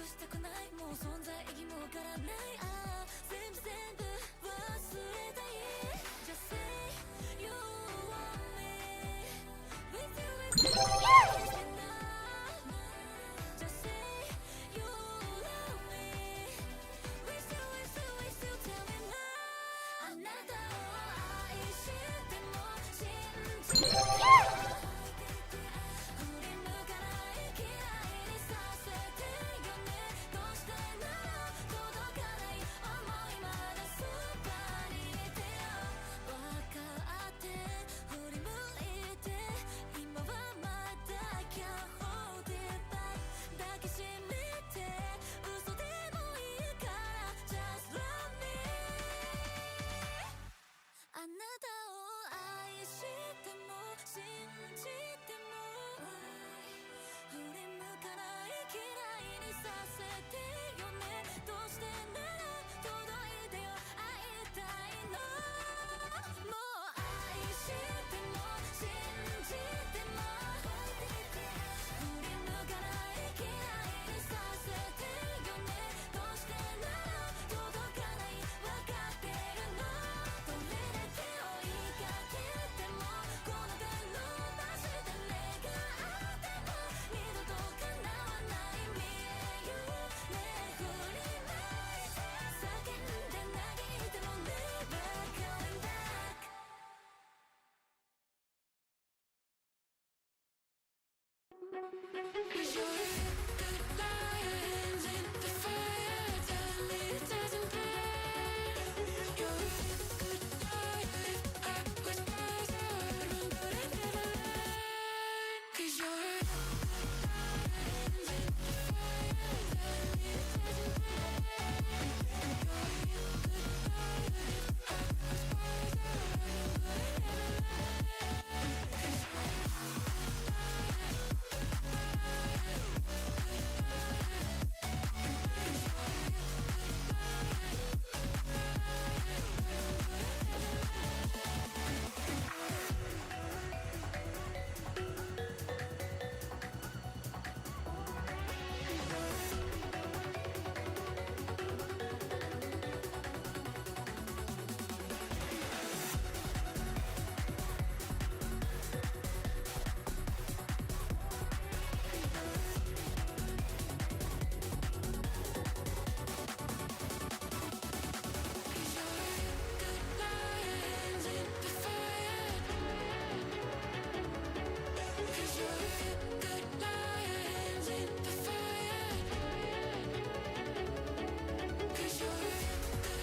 したくない、もう存在意義もわからない、ああ全部忘れたい。 Just say you want me with you with you Just say you love me with you with you with you tell me now あなたを愛しても信じてあなたを愛しても信じても振り向かない嫌いにさせてよねどうしてなら届いてよ会いたいのもう愛しても信じても振り向かない嫌いにさせてよねどうしてなら届かないわかってるのどれだけ追いかけてもこの手伸ばして願っても二度と叶わない見えるね振り向いて叫んで嘆いても Never coming back Cause you're a good lions in the fire tell me it doesn't matter You're a good lion I was myself but I never learned Cause you're a good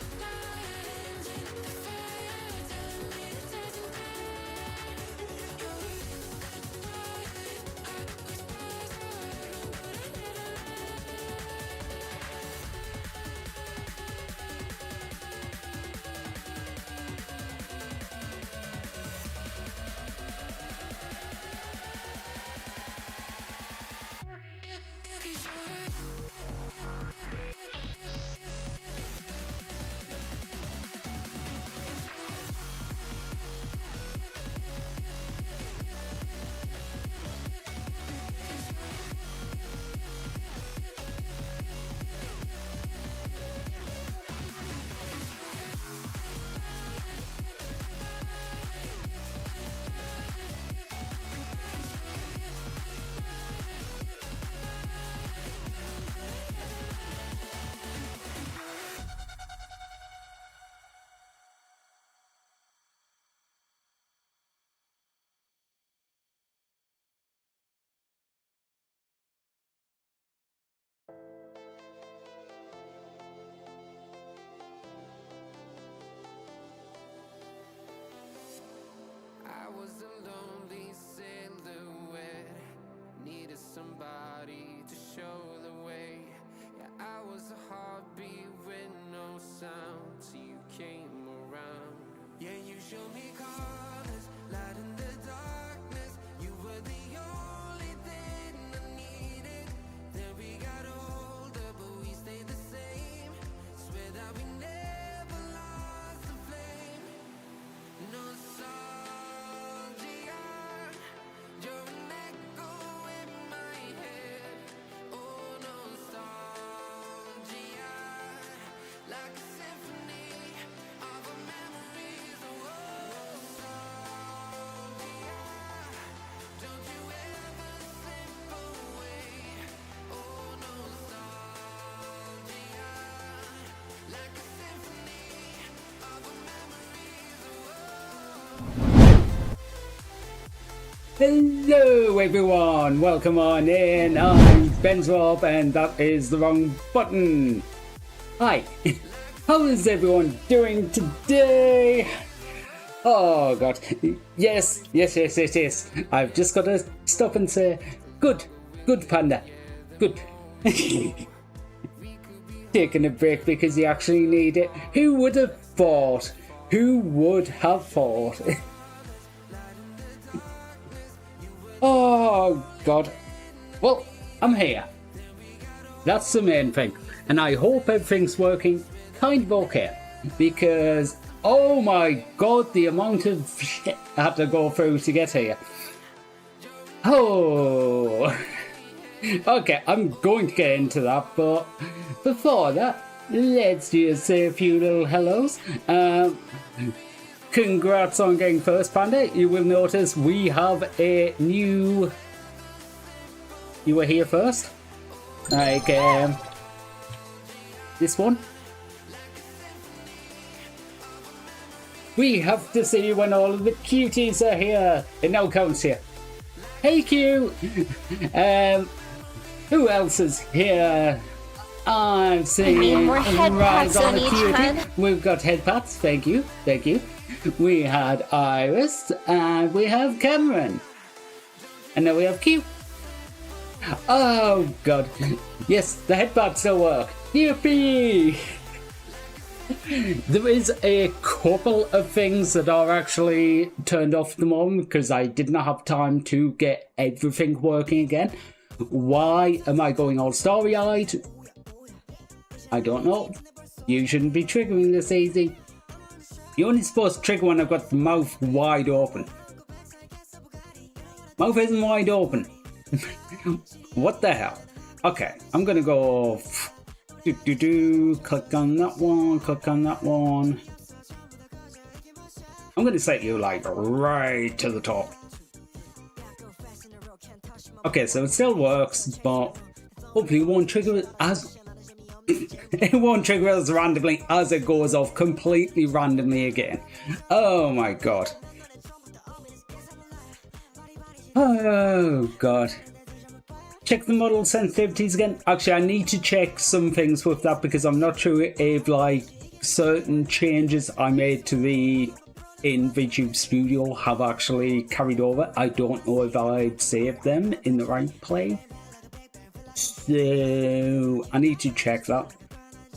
lions in the fire tell me it doesn't matter You're a good lion I was myself but I never learned Cause you're a Hello everyone, welcome on in. I'm Ben's Rob and that is the wrong button. Hi, how is everyone doing today? Oh god, yes. I've just got to stop and say, good Panda, good. Taking a break because you actually need it. Who would have thought? Who would have thought? Oh god. Well, I'm here. That's the main thing. And I hope everything's working kind of okay. Because, oh my god, the amount of shit I had to go through to get here. Oh. Okay, I'm going to get into that, but before that, let's just say a few little hellos. Congrats on getting first, Panda. You will notice we have a new... You were here first. Like, this one. We have to see when all of the cuties are here. It now counts here. Hey, Q! Who else is here? I'm seeing more head pats on each head. We've got head pats, thank you. We had Iris, and we have Cameron. And now we have Q. Oh god. Yes, the head pats still work. Yippee! There is a couple of things that are actually turned off at the moment because I did not have time to get everything working again. Why am I going all starry-eyed? I don't know. You shouldn't be triggering this easy. You're only supposed to trigger when I've got the mouth wide open. Mouth isn't wide open. What the hell? Okay, I'm gonna go... Click on that one. I'm gonna set you like right to the top. Okay, so it still works, but hopefully it won't trigger it as... It won't trigger as randomly as it goes off completely randomly again. Oh my god. Oh god. Check the model sensitivities again. Actually, I need to check some things with that because I'm not sure if like certain changes I made to the in VTube Studio have actually carried over. I don't know if I've saved them in the right place. So I need to check that.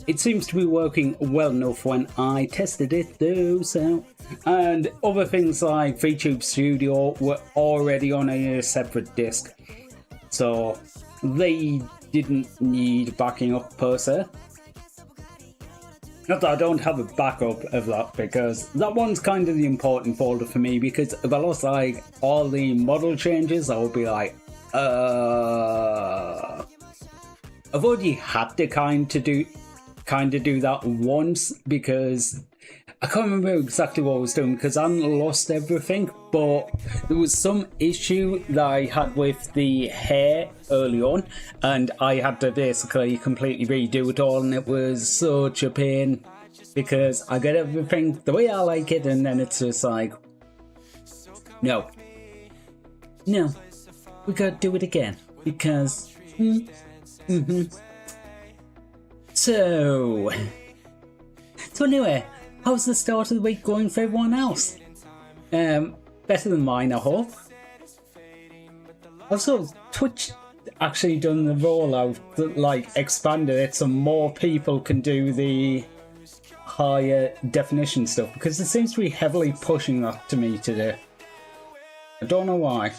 It seems to be working well enough when I tested it though, so... And other things like VTube Studio were already on a separate disk. So they didn't need backing up per se. Not that I don't have a backup of that, because that one's kind of the important folder for me, because if I lost like all the model changes, I would be like, I've already had to kind of do that once, because I can't remember exactly what I was doing because I hadn't lost everything, but there was some issue that I had with the hair early on, and I had to basically completely redo it all, and it was such a pain because I get everything the way I like it, and then it's just like, no, we gotta do it again because. So anyway, how's the start of the week going for everyone else? Better than mine, I hope. Also, Twitch actually done the rollout that like expanded it so more people can do the higher definition stuff, because it seems to be heavily pushing that to me today. I don't know why.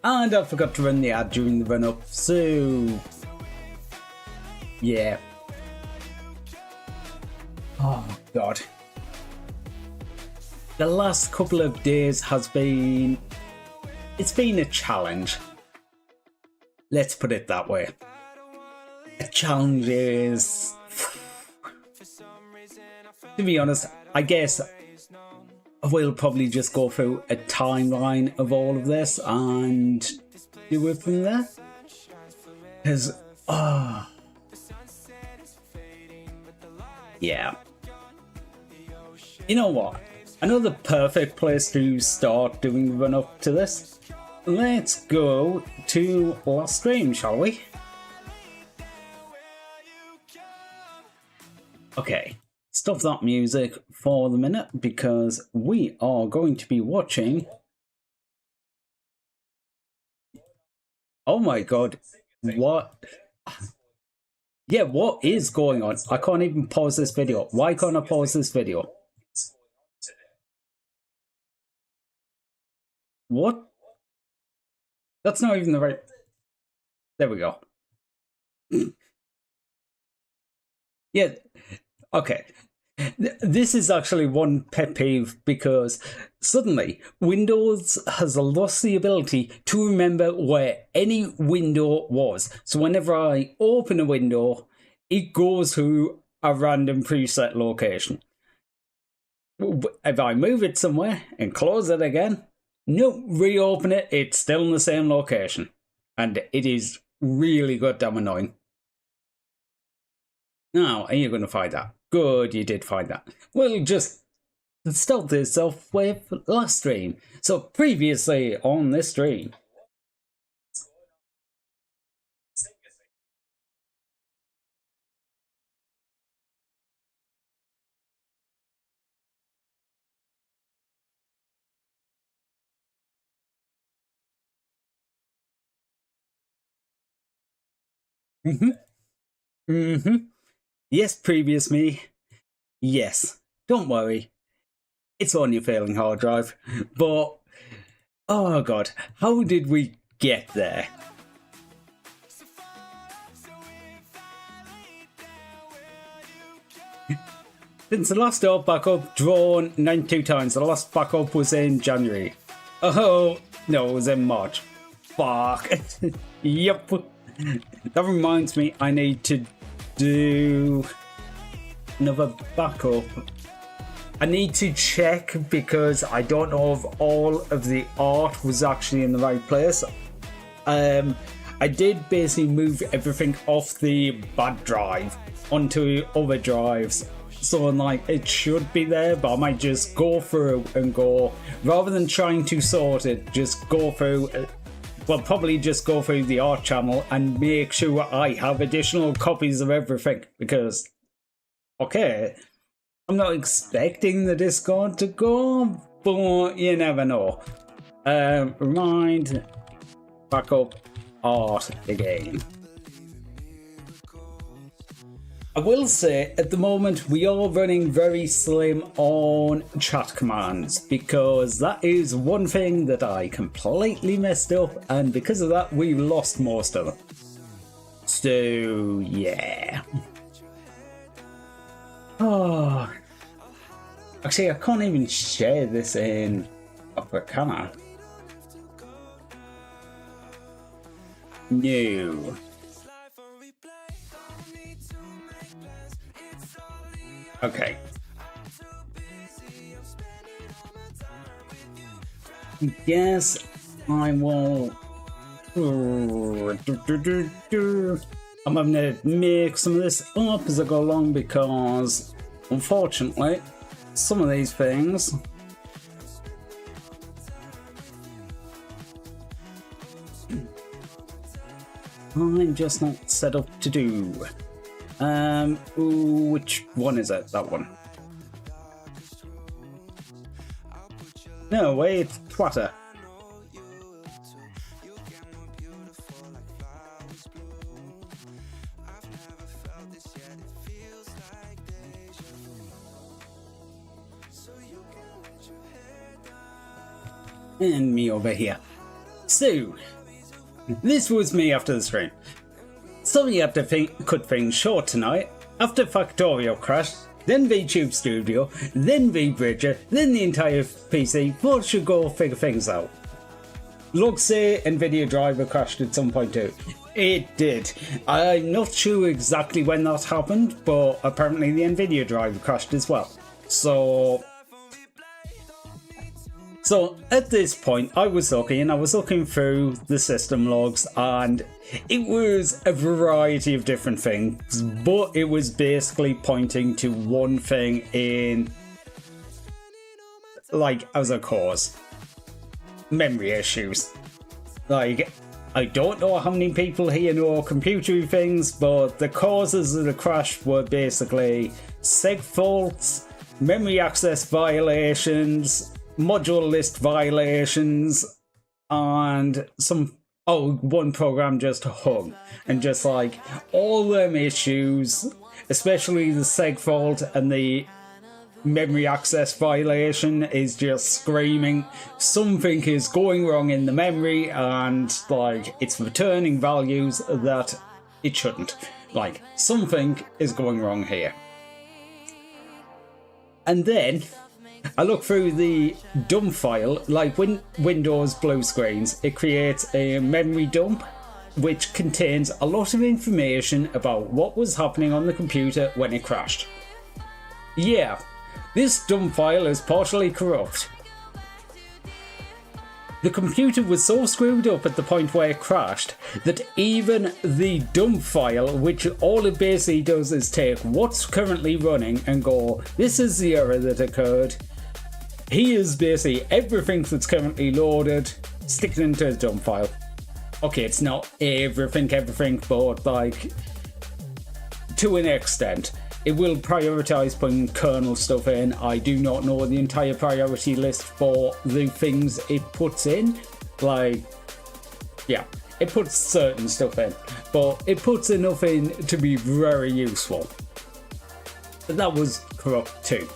And I forgot to run the ad during the run up, so yeah. Oh god. The last couple of days has been... It's been a challenge. Let's put it that way. A challenge is... To be honest, I guess we'll probably just go through a timeline of all of this and do it from there. Because... yeah. You know what? Another perfect place to start doing the run up to this. Let's go to last stream, shall we? Okay, stop that music for the minute because we are going to be watching. Oh my god, what? Yeah, what is going on? I can't even pause this video. Why can't I pause this video? What? That's not even the right... There we go. Yeah, okay. This is actually one pet peeve because suddenly Windows has lost the ability to remember where any window was. So whenever I open a window, it goes to a random preset location. If I move it somewhere and close it again, no, reopen it, it's still in the same location. And it is really goddamn annoying. Now, are you going to find that? Good, you did find that. We'll just start this off with last stream. So previously on this stream. Yes, previous me. Yes, don't worry. It's on your failing hard drive. But, oh god, how did we get there? Since the last backup drawn 92 times, the last backup was in January. Oh, no, it was in March. Fuck. Yep. That reminds me, I need to do another backup. I need to check because I don't know if all of the art was actually in the right place. I did basically move everything off the bad drive onto other drives. So like it should be there, but I might just go through and go, rather than trying to sort it, just go through, well, probably just go through the art channel and make sure I have additional copies of everything, because, okay, I'm not expecting the Discord to go, but you never know. Remind, backup, art again. I will say, at the moment, we are running very slim on chat commands, because that is one thing that I completely messed up, and because of that, we lost most of them. So, yeah. Oh. Actually, I can't even share this in Opera, can I? No. Okay. Yes, I will. I'm having to make some of this up as I go along because, unfortunately, some of these things I'm just not set up to do. Ooh, which one is it? That one. No, wait, Twitter. And me over here. So, this was me after the stream. Sorry I had to cut things short tonight. After Factorio crashed, then VTube Studio, then VBridger, then the entire PC, thought should go figure things out. Looks say NVIDIA driver crashed at some point too. It did. I'm not sure exactly when that happened, but apparently the NVIDIA driver crashed as well. So at this point, I was looking through the system logs, and it was a variety of different things, but it was basically pointing to one thing in like, as a cause. Memory issues. Like, I don't know how many people here know computery things, but the causes of the crash were basically seg faults, memory access violations, module list violations, and one program just hung. And just like all them issues, especially the seg fault and the memory access violation, is just screaming something is going wrong in the memory, and like it's returning values that it shouldn't. Like something is going wrong here. And then I look through the dump file. Like when Windows blue screens, it creates a memory dump which contains a lot of information about what was happening on the computer when it crashed. Yeah, this dump file is partially corrupt. The computer was so screwed up at the point where it crashed that even the dump file, which all it basically does is take what's currently running and go, this is the error that occurred. Here's basically everything that's currently loaded, stick it into a dump file. Okay, it's not everything, but like to an extent. It will prioritize putting kernel stuff in. I do not know the entire priority list for the things it puts in. Like, yeah, it puts certain stuff in, but it puts enough in to be very useful. But that was corrupt too.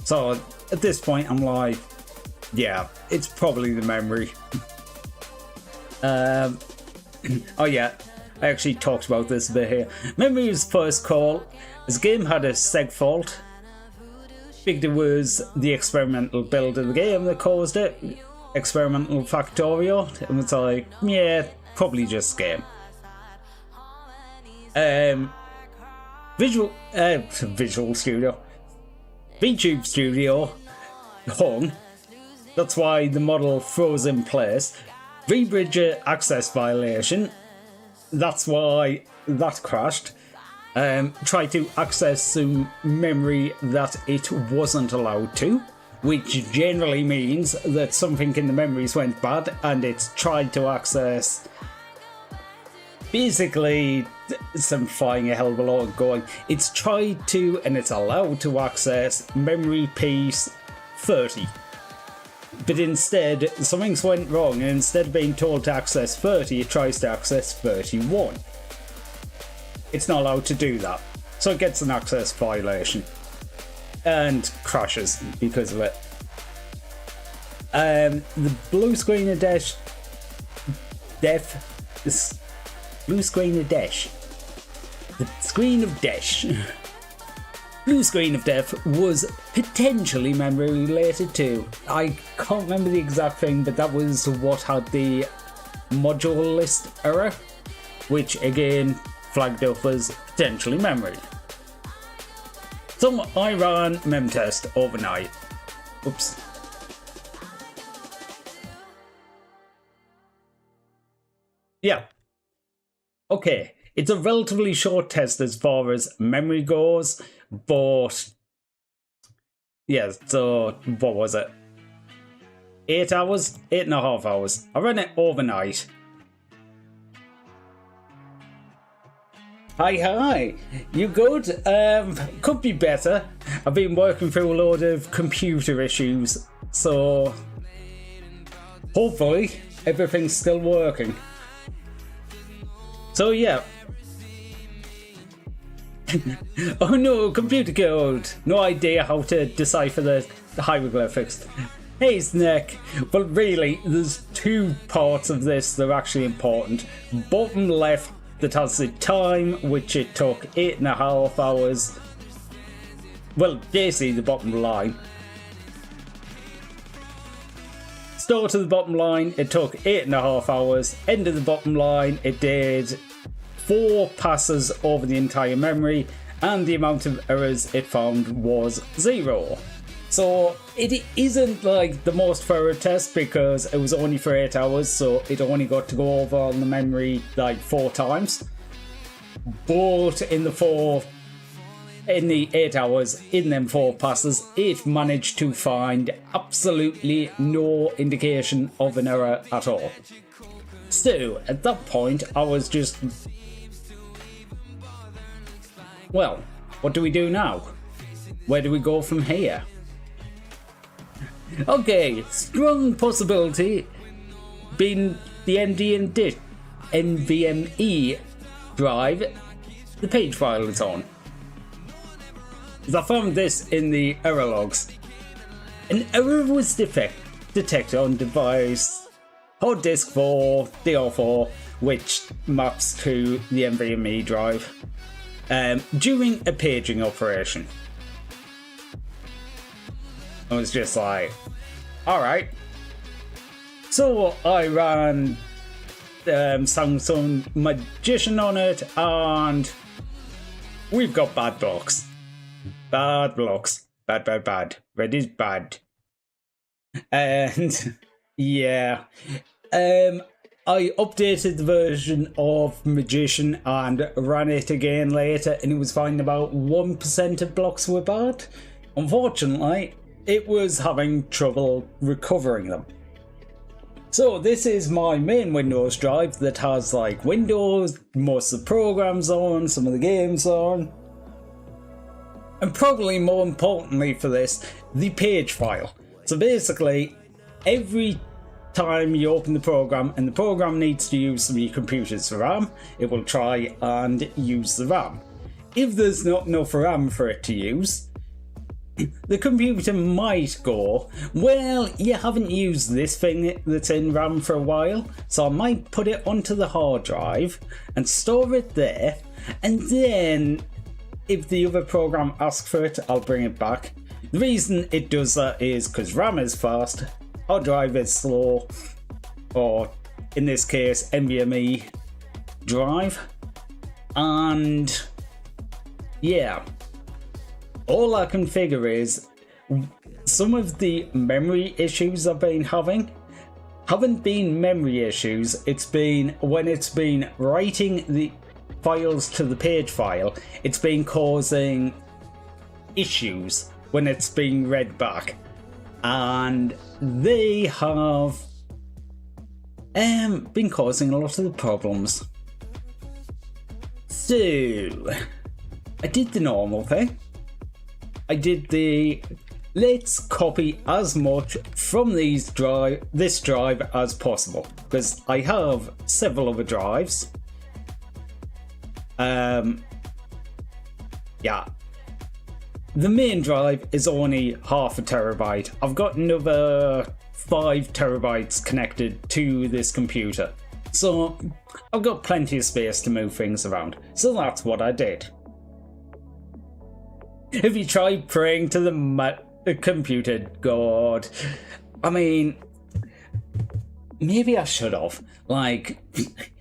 So at this point, I'm like, yeah, it's probably the memory. Oh yeah, I actually talked about this a bit here. Memory's first call. This game had a seg fault. Figured it was the experimental build of the game that caused it. Experimental factorial. And it's like, yeah, probably just game. Visual Studio. VTube Studio hung. That's why the model froze in place. VBridge access violation. That's why that crashed. Tried to access some memory that it wasn't allowed to, which generally means that something in the memories went bad and it's tried to access, basically simplifying a hell of a lot going, it's tried to and it's allowed to access memory piece 30. But instead, something's went wrong, and instead of being told to access 30, it tries to access 31. It's not allowed to do that. So it gets an access violation. And crashes because of it. The blue screen of death... Blue screen of death. The screen of death. Blue screen of death was potentially memory related too. I can't remember the exact thing, but that was what had the module list error, which again flagged up as potentially memory. So I ran memtest overnight. Oops. Yeah. Okay, it's a relatively short test as far as memory goes, but yeah, so what was it? 8 hours? 8.5 hours. I ran it overnight. Hi, you good? Could be better. I've been working through a load of computer issues, so hopefully everything's still working. So yeah. Oh no, computer code! No idea how to decipher the hieroglyphics. Hey Snake, well really, there's two parts of this that are actually important. Bottom left, that has the time, which it took 8.5 hours. Well, basically the bottom line. Start of the bottom line, it took 8.5 hours. End of the bottom line, it did 4 passes over the entire memory, and the amount of errors it found was 0. So it isn't like the most thorough test because it was only for 8 hours, so it only got to go over on the memory like 4 times. But in the 4 in the 8 hours in them 4 passes, it managed to find absolutely no indication of an error at all. So at that point I was just, well, what do we do now? Where do we go from here? Okay, strong possibility being the NVMe drive the page file is on. I found this in the error logs. An error was detected on device hard disk 4 DR4, which maps to the NVMe drive, during a paging operation. I was just like, alright. So I ran Samsung Magician on it, and we've got bad blocks. Bad blocks. Bad, bad, bad. Red is bad. And yeah. I updated the version of Magician and ran it again later, and it was finding about 1% of blocks were bad. Unfortunately, it was having trouble recovering them. So this is my main Windows drive that has like Windows, most of the programs on, some of the games on. And probably more importantly for this, the page file. So basically, every time you open the program and the program needs to use some of your computer's RAM, it will try and use the RAM. If there's not enough RAM for it to use, the computer might go, well, you haven't used this thing that's in RAM for a while, so I might put it onto the hard drive and store it there, and then if the other program asks for it, I'll bring it back. The reason it does that is because RAM is fast, hard drive is slow, or in this case, NVMe drive, and yeah. All I can figure is some of the memory issues I've been having haven't been memory issues, it's been when it's been writing the files to the page file, it's been causing issues when it's being read back, and they have been causing a lot of the problems. So I did the normal thing. I did the let's copy as much from this drive as possible, because I have several other drives. Yeah, the main drive is only 0.5 terabyte. I've got another 5 terabytes connected to this computer, so I've got plenty of space to move things around. So that's what I did. If you try praying to the computer god, I mean, maybe I should have. Like,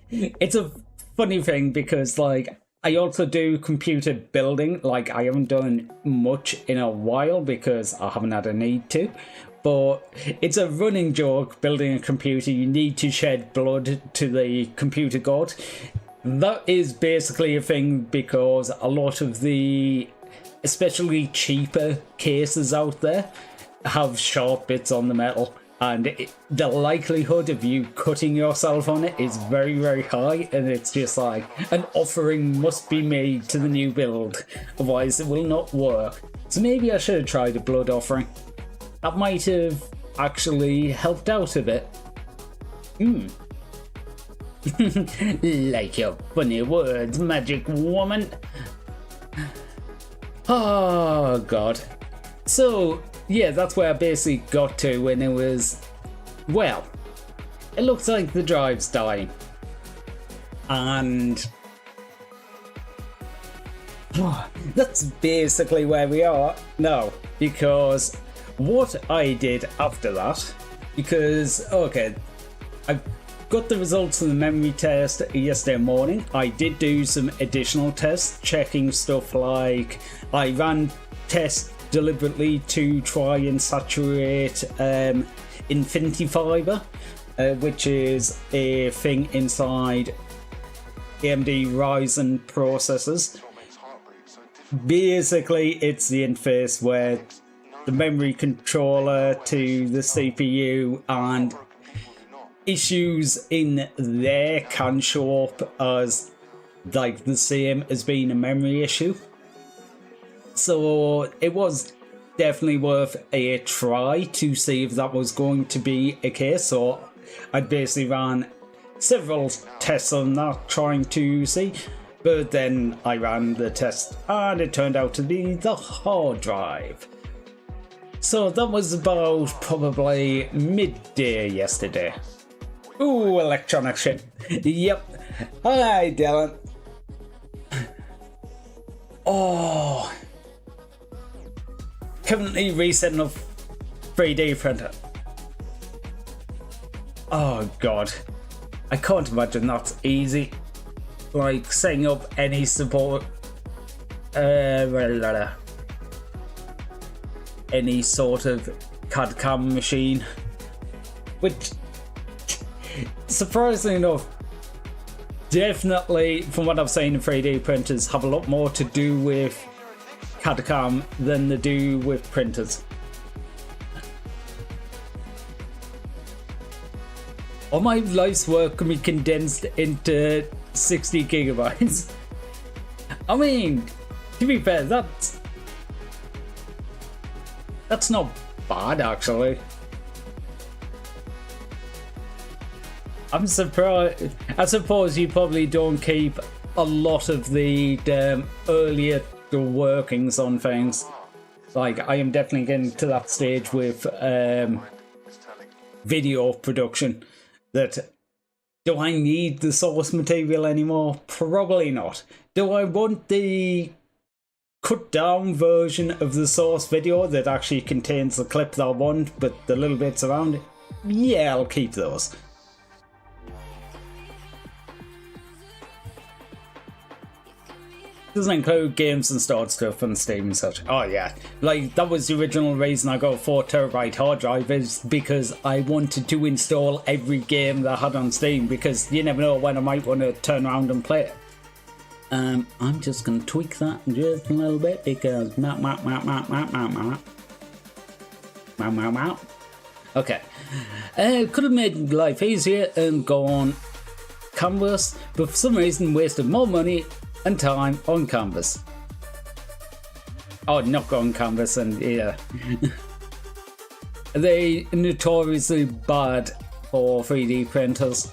it's a funny thing because, like, I also do computer building. Like, I haven't done much in a while because I haven't had a need to. But it's a running joke, building a computer, you need to shed blood to the computer god. That is basically a thing because a lot of the especially cheaper cases out there have sharp bits on the metal, and the likelihood of you cutting yourself on it is very, very high, and it's just like an offering must be made to the new build, otherwise it will not work. So maybe I should have tried a blood offering. That might have actually helped out a bit. Like your funny words, magic woman. Oh god. So yeah, that's where I basically got to when it was, well, it looks like the drive's dying, and that's basically where we are now. Because what I did after that, because okay, I got the results of the memory test yesterday morning. I did do some additional tests, checking stuff like I ran tests deliberately to try and saturate Infinity Fiber, which is a thing inside AMD Ryzen processors. basically it's the interface where the memory controller to the CPU and issues in there can show up as like the same as being a memory issue. So it was definitely worth a try to see if that was going to be a case. So I basically ran several tests on that trying to see, but then I ran the test and it turned out to be the hard drive. So that was about probably midday yesterday. Ooh, electronic shit. Yep. Hi, Dylan. Oh. Currently resetting up 3D printer. Oh, God. I can't imagine that's easy. Like, setting up any support. Any sort of CAD-CAM machine. Which, surprisingly enough, definitely, from what I've seen, 3D printers have a lot more to do with CAD-CAM than they do with printers. All my life's work can be condensed into 60 gigabytes. I mean, to be fair, that's not bad, actually. I'm surprised. I suppose you probably don't keep a lot of the earlier workings on things. Like, I am definitely getting to that stage with video production that, do I need the source material anymore? Probably not. Do I want the cut down version of the source video that actually contains the clip that I want, but the little bits around it? Yeah, I'll keep those. Doesn't include games and stored stuff on Steam and such. Oh yeah, like that was the original reason I got a 4TB hard drive, is because I wanted to install every game that I had on Steam, because you never know when I might want to turn around and play it. I'm just going to tweak that just a little bit because okay. Could have made life easier and gone canvas, but for some reason wasted more money and time on canvas. Oh, not on canvas, and yeah. They notoriously bad for 3D printers.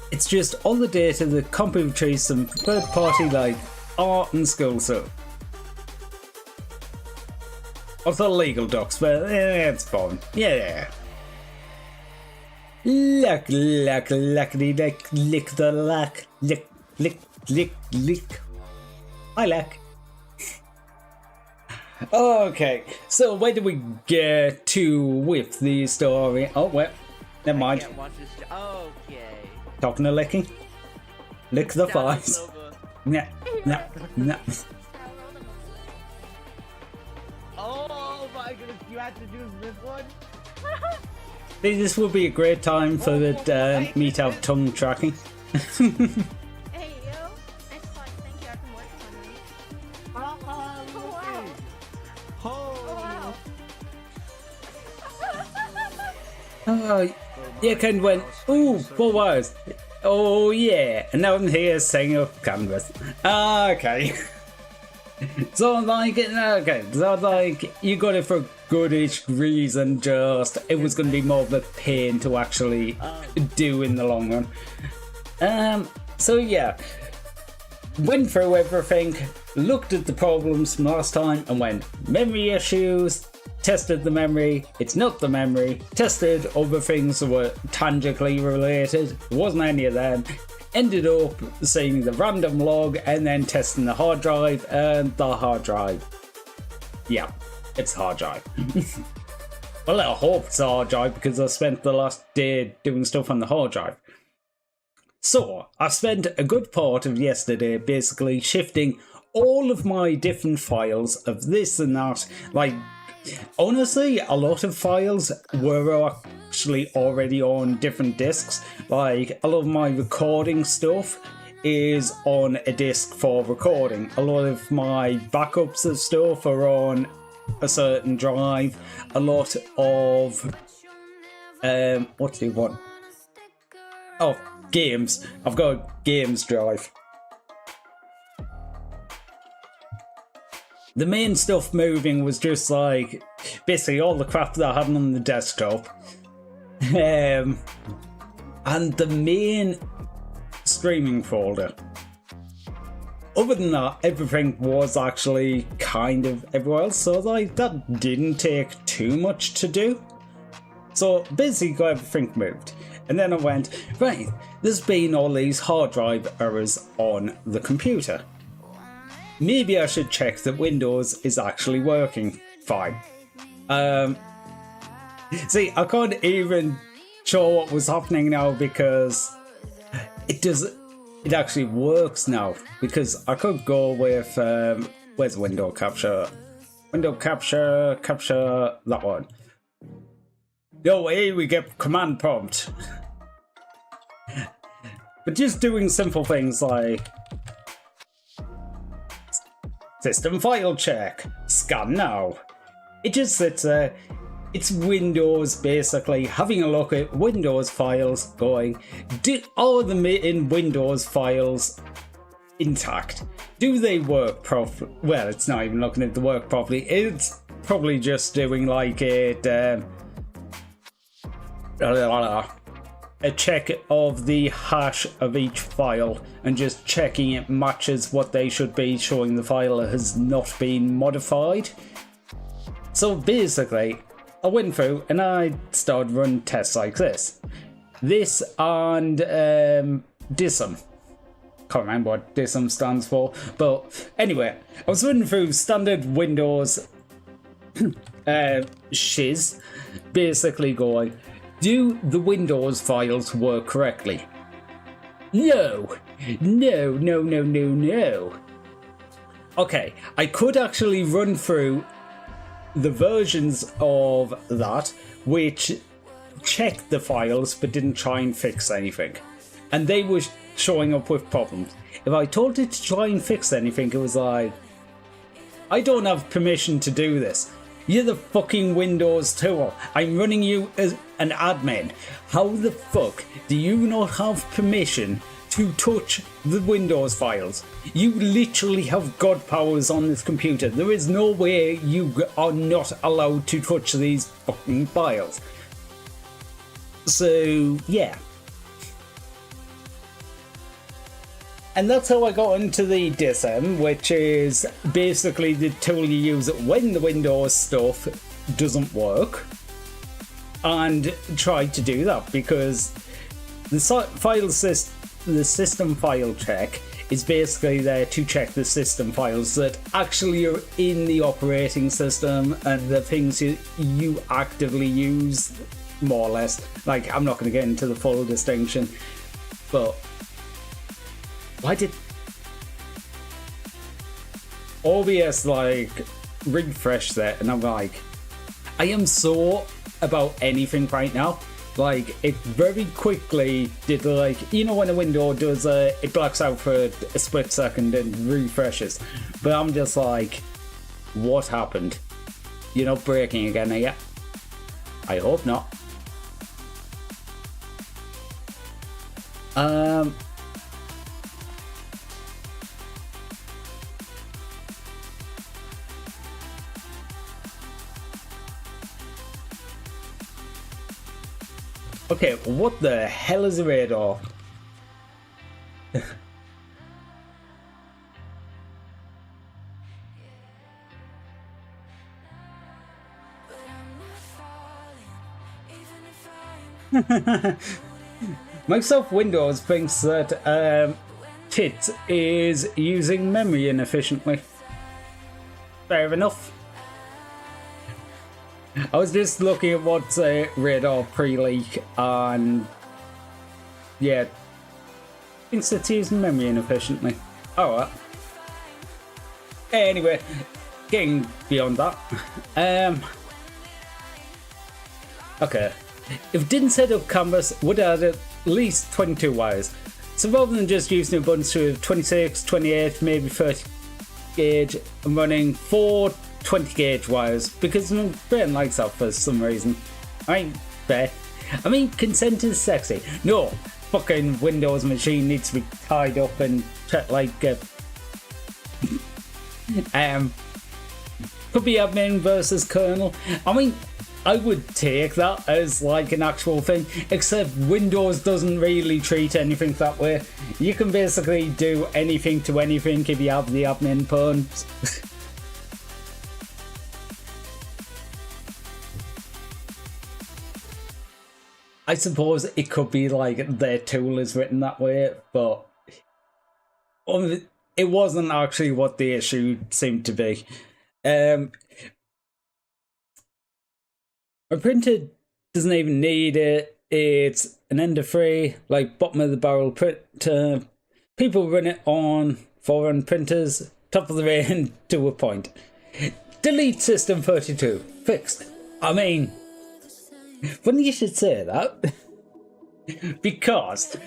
It's just all the data that can't retrieve some third party like art and school stuff. Also legal docs, but it's fun. Yeah. Lick the lack. Lick. I lack. Okay, so where do we get to with the story? Oh, well, never mind. Okay. Talking to licking. Lick the thighs. Nah. Oh my goodness, you had to do this one? This would be a great time for the me to have tongue tracking. Hey, yo. Nice talk. Thank you. I've been working on it. Oh, Oh, wow. Oh, yeah, Ken went, ooh, 4 hours. Oh, yeah. And now I'm here saying up canvas. Okay. So like, okay, so like, you got it for a goodish reason, just it was going to be more of a pain to actually do in the long run. So yeah, went through everything, looked at the problems from last time and went, memory issues, tested the memory, it's not the memory, tested other things that were tangibly related, it wasn't any of them. Ended up seeing the random log and then testing the hard drive, and the hard drive. Yeah, it's a hard drive. Well, I hope it's a hard drive because I spent the last day doing stuff on the hard drive. So, I spent a good part of yesterday basically shifting all of my different files of this and that. Like, honestly, a lot of files were actually already on different discs. Like, a lot of my recording stuff is on a disk for recording. A lot of my backups of stuff are on a certain drive. A lot of what do you want? Oh, games. I've got a games drive. The main stuff moving was just like basically all the crap that I had on the desktop. And the main streaming folder. Other than that, everything was actually kind of everywhere else, so like that didn't take too much to do. So basically got everything moved. And then I went, right, there's been all these hard drive errors on the computer. Maybe I should check that Windows is actually working fine. See, I can't even show what was happening now because it actually works now. Because I could go with where's window capture? Window capture, that one. No way, we get command prompt. But just doing simple things like system file check, scan now. It just sits there. It's Windows basically having a look at Windows files going, are the in Windows files intact? Do they work properly? Well, it's not even looking at the work properly. It's probably just doing like a check of the hash of each file and just checking it matches what they should be, showing the file has not been modified. So basically, I went through and I started running tests like this. This and DISM. Can't remember what DISM stands for, but anyway, I was running through standard Windows shiz, basically going, do the Windows files work correctly? No. Okay, I could actually run through the versions of that which checked the files but didn't try and fix anything. And they were showing up with problems. If I told it to try and fix anything, it was like, I don't have permission to do this. You're the fucking Windows tool. I'm running you as an admin. How the fuck do you not have permission to touch the Windows files? You literally have God powers on this computer. There is no way you are not allowed to touch these fucking files. So, yeah. And that's how I got into the DISM, which is basically the tool you use when the Windows stuff doesn't work. And try to do that because the system file check is basically there to check the system files that actually are in the operating system and the things you actively use, more or less. Like, I'm not going to get into the full distinction, but why did OBS like refresh that? And I'm like, I am so about anything right now. Like, it very quickly did, like, you know when a window does it blacks out for a split second and refreshes, but I'm just like, what happened? You're not breaking again, are you? I hope not. Okay, what the hell is a radar? Microsoft Windows thinks that Kit is using memory inefficiently. Fair enough. I was just looking at what's radar pre-leak and yeah, thinks it's using memory inefficiently. Alright. Anyway, getting beyond that. Okay. If it didn't set up canvas, would add at least 22 wires. So rather than just using a button with 26, 28, maybe 30 gauge, I'm running 4 20 gauge wires because my brain likes that for some reason. I ain't fair. I mean, consent is sexy. No, fucking Windows machine needs to be tied up and like could be admin versus kernel. I mean, I would take that as like an actual thing, except Windows doesn't really treat anything that way. You can basically do anything to anything if you have the admin pawns. I suppose it could be like their tool is written that way, but it wasn't actually what the issue seemed to be. My printer doesn't even need it. It's an Ender 3, like bottom of the barrel printer. People run it on foreign printers, top of the range to a point. Delete System 32. Fixed. I mean, funny you should say that. Because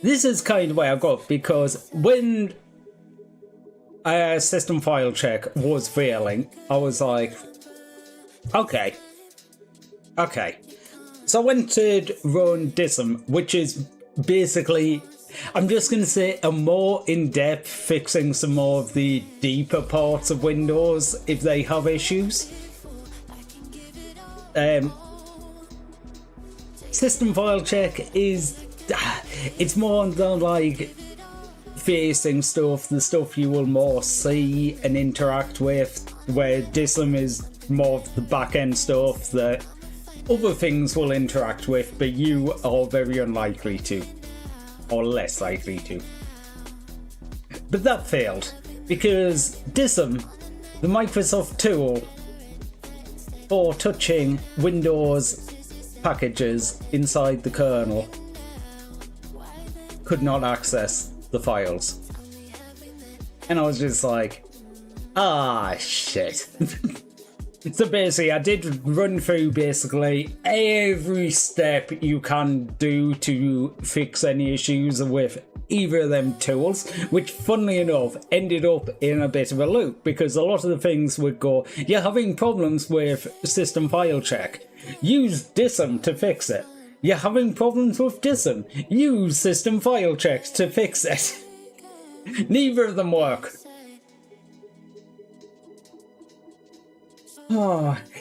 this is kind of where I got, because when system file check was failing, I was like, okay. So I went to run DISM, which is basically, I'm just going to say, a more in-depth fixing some more of the deeper parts of Windows if they have issues. System file check is, it's more on the like facing stuff, the stuff you will more see and interact with, where DISM is more of the back end stuff that other things will interact with, but you are very unlikely to, or less likely to. But that failed because DISM, the Microsoft tool for touching Windows packages inside the kernel, could not access the files. And I was just like, shit. So basically, I did run through basically every step you can do to fix any issues with either of them tools, which funnily enough ended up in a bit of a loop, because a lot of the things would go, you're having problems with system file check, use DISM to fix it. You're having problems with DISM, use system file checks to fix it. Neither of them work.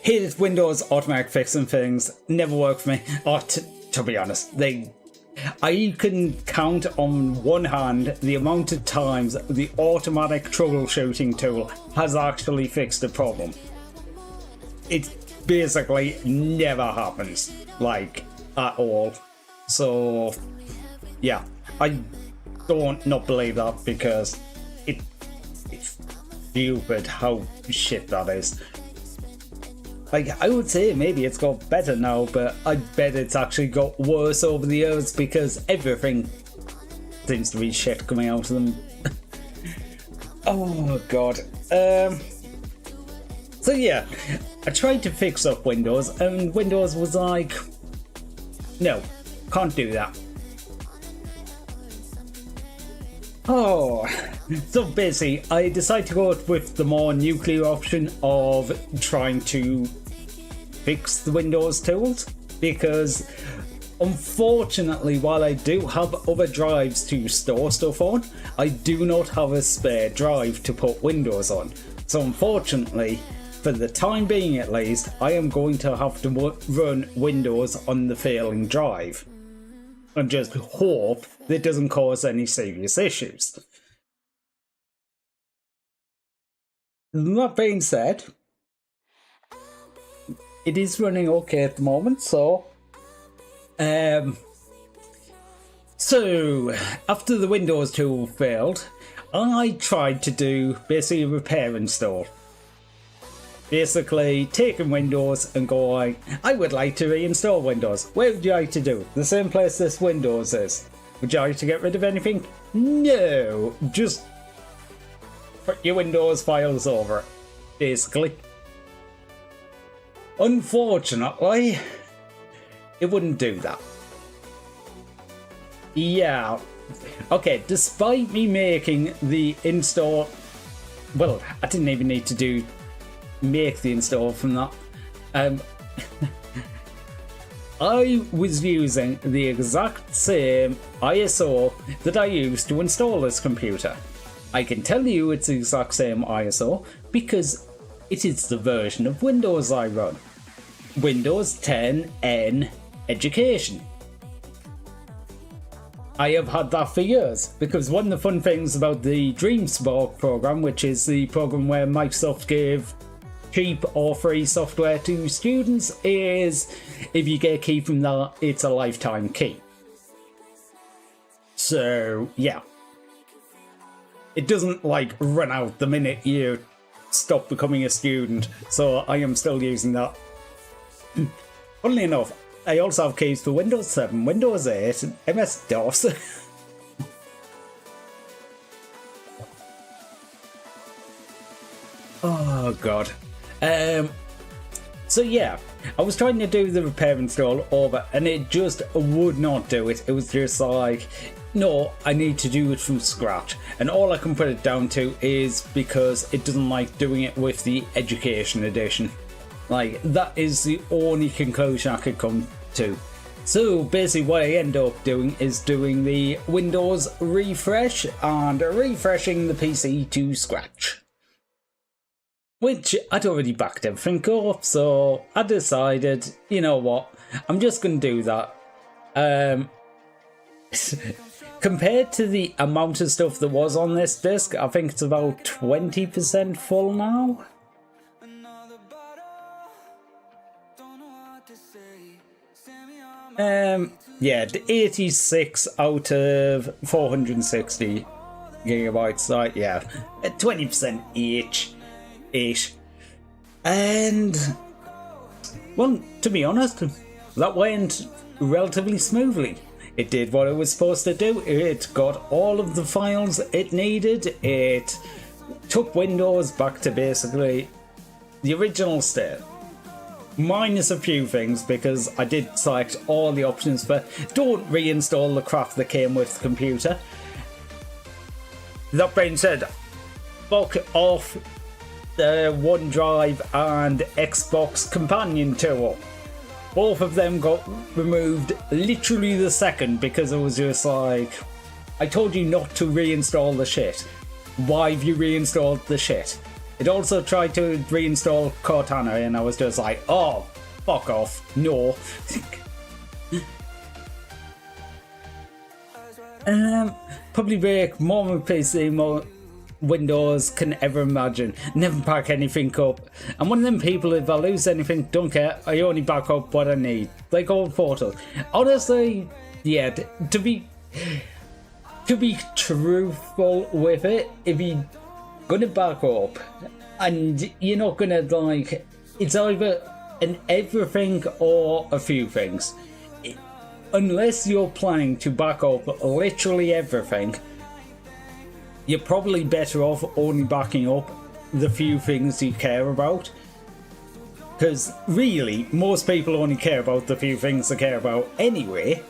Here's Windows automatic fixing things. Never work for me. To be honest, I can count on one hand the amount of times the automatic troubleshooting tool has actually fixed a problem. It basically never happens, like, at all. So, yeah, I don't not believe that, because it's stupid how shit that is. Like, I would say maybe it's got better now, but I bet it's actually got worse over the years, because everything seems to be shit coming out of them. Oh god. So yeah, I tried to fix up Windows, and Windows was like, no, can't do that. So basically, I decided to go with the more nuclear option of trying to fix the Windows tools, because unfortunately, while I do have other drives to store stuff on, I do not have a spare drive to put Windows on. So unfortunately, for the time being at least, I am going to have to run Windows on the failing drive and just hope that doesn't cause any serious issues. That being said, it is running okay at the moment, so after the Windows tool failed, I tried to do basically a repair install. Basically taking Windows and going, I would like to reinstall Windows. Where would you like to do it? The same place this Windows is. Would you like to get rid of anything? No, just put your Windows files over it, basically. Unfortunately, it wouldn't do that. Yeah. Okay, despite me making the install... Well, I didn't even need to make the install from that. I was using the exact same ISO that I used to install this computer. I can tell you it's the exact same ISO because it is the version of Windows I run. Windows 10 N Education. I have had that for years because one of the fun things about the DreamSpark program, which is the program where Microsoft gave cheap or free software to students, is if you get a key from that, it's a lifetime key. So yeah, it doesn't like run out the minute you stop becoming a student, so I am still using that. Funnily enough, I also have keys for Windows 7, Windows 8, and MS-DOS. Oh god. So yeah, I was trying to do the repair install over and it just would not do it. It was just like, no, I need to do it from scratch. And all I can put it down to is because it doesn't like doing it with the Education Edition. Like, that is the only conclusion I could come to. So basically what I end up doing is doing the Windows refresh and refreshing the PC to scratch. Which I'd already backed everything up, so I decided, you know what, I'm just going to do that. Compared to the amount of stuff that was on this disk, I think it's about 20% full now. Yeah, 86 out of 460 gigabytes, like, yeah, 20% each. And, well, to be honest, that went relatively smoothly. It did what it was supposed to do. It got all of the files it needed. It took Windows back to basically the original state. Minus a few things, because I did select all the options for don't reinstall the crap that came with the computer. That being said, fuck off the OneDrive and Xbox Companion tool. Both of them got removed literally the second because it was just like, I told you not to reinstall the shit. Why have you reinstalled the shit? It also tried to reinstall Cortana and I was just like, oh, fuck off, no. Probably break more of my PC, more Windows can ever imagine. Never back anything up. I'm one of them people, if I lose anything, don't care, I only back up what I need. Like old Portal. Honestly, yeah, to be truthful with it, if you gonna back up and you're not gonna like, it's either an everything or a few things. Unless you're planning to back up literally everything, you're probably better off only backing up the few things you care about. Because really, most people only care about the few things they care about anyway.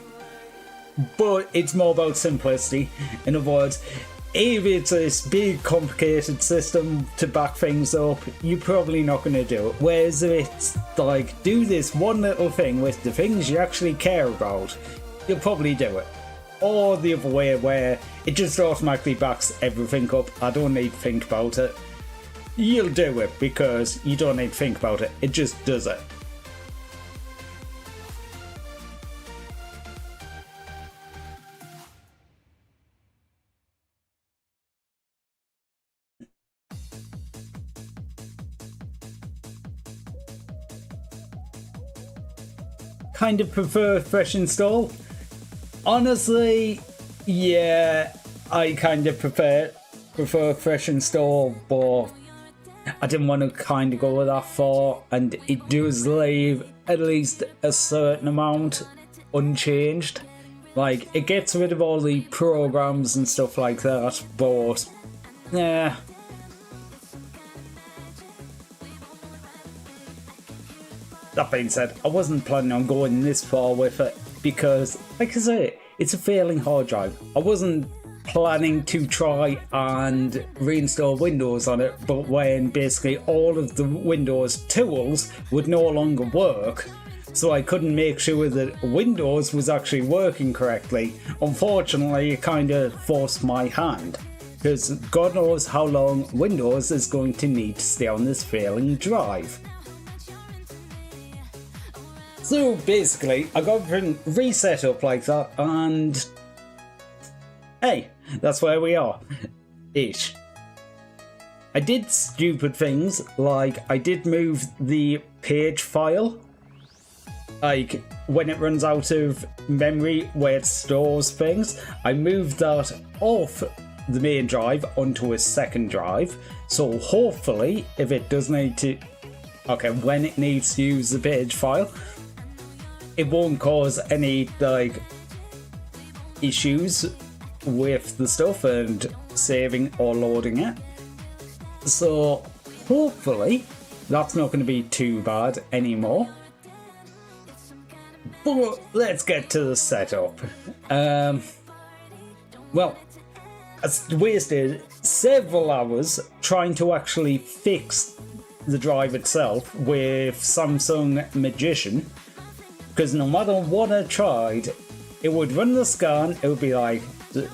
But it's more about simplicity. In other words, if it's this big complicated system to back things up, you're probably not going to do it. Whereas if it's like, do this one little thing with the things you actually care about, you'll probably do it. Or the other way, where it just automatically backs everything up, I don't need to think about it. You'll do it because you don't need to think about it, it just does it. Kind of prefer fresh install. Honestly, yeah, I kind of prefer fresh install, but I didn't want to kind of go that far, and it does leave at least a certain amount unchanged. Like, it gets rid of all the programs and stuff like that, but yeah. That being said, I wasn't planning on going this far with it because, like I say, it's a failing hard drive. I wasn't planning to try and reinstall Windows on it, but when basically all of the Windows tools would no longer work, so I couldn't make sure that Windows was actually working correctly, unfortunately it kind of forced my hand, because God knows how long Windows is going to need to stay on this failing drive. So basically I got everything reset up like that, and hey, that's where we are. Ish. I did stupid things, like I did move the page file. Like, when it runs out of memory where it stores things, I moved that off the main drive onto a second drive. So hopefully, if it does need to... Okay, when it needs to use the page file, it won't cause any, like, issues with the stuff and saving or loading it. So hopefully that's not going to be too bad anymore. But let's get to the setup. Well, I wasted several hours trying to actually fix the drive itself with Samsung Magician, because no matter what I tried, it would run the scan, it would be like,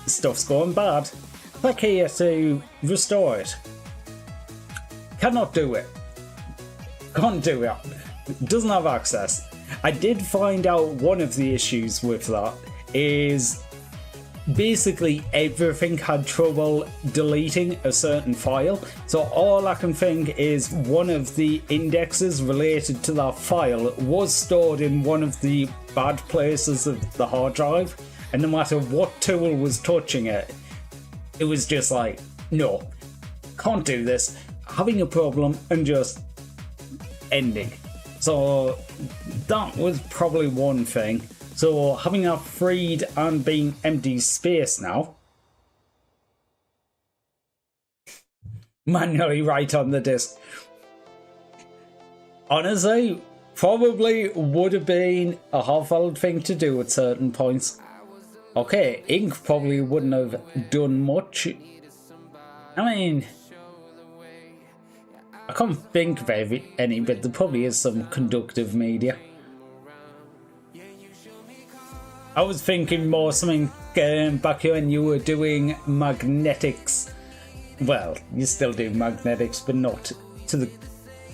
stuff's going bad, click here to restore it. Cannot do it. Can't do it. Doesn't have access. I did find out one of the issues with that is basically everything had trouble deleting a certain file. So all I can think is one of the indexes related to that file was stored in one of the bad places of the hard drive, and no matter what tool was touching it, it was just like, no, can't do this, having a problem and just ending. So that was probably one thing. So having that freed and being empty space now, manually write on the disk. Honestly, probably would have been a half-valid thing to do at certain points. Okay, ink probably wouldn't have done much. I mean, I can't think of any, but there probably is some conductive media. I was thinking more something back when you were doing magnetics. Well, you still do magnetics, but not to the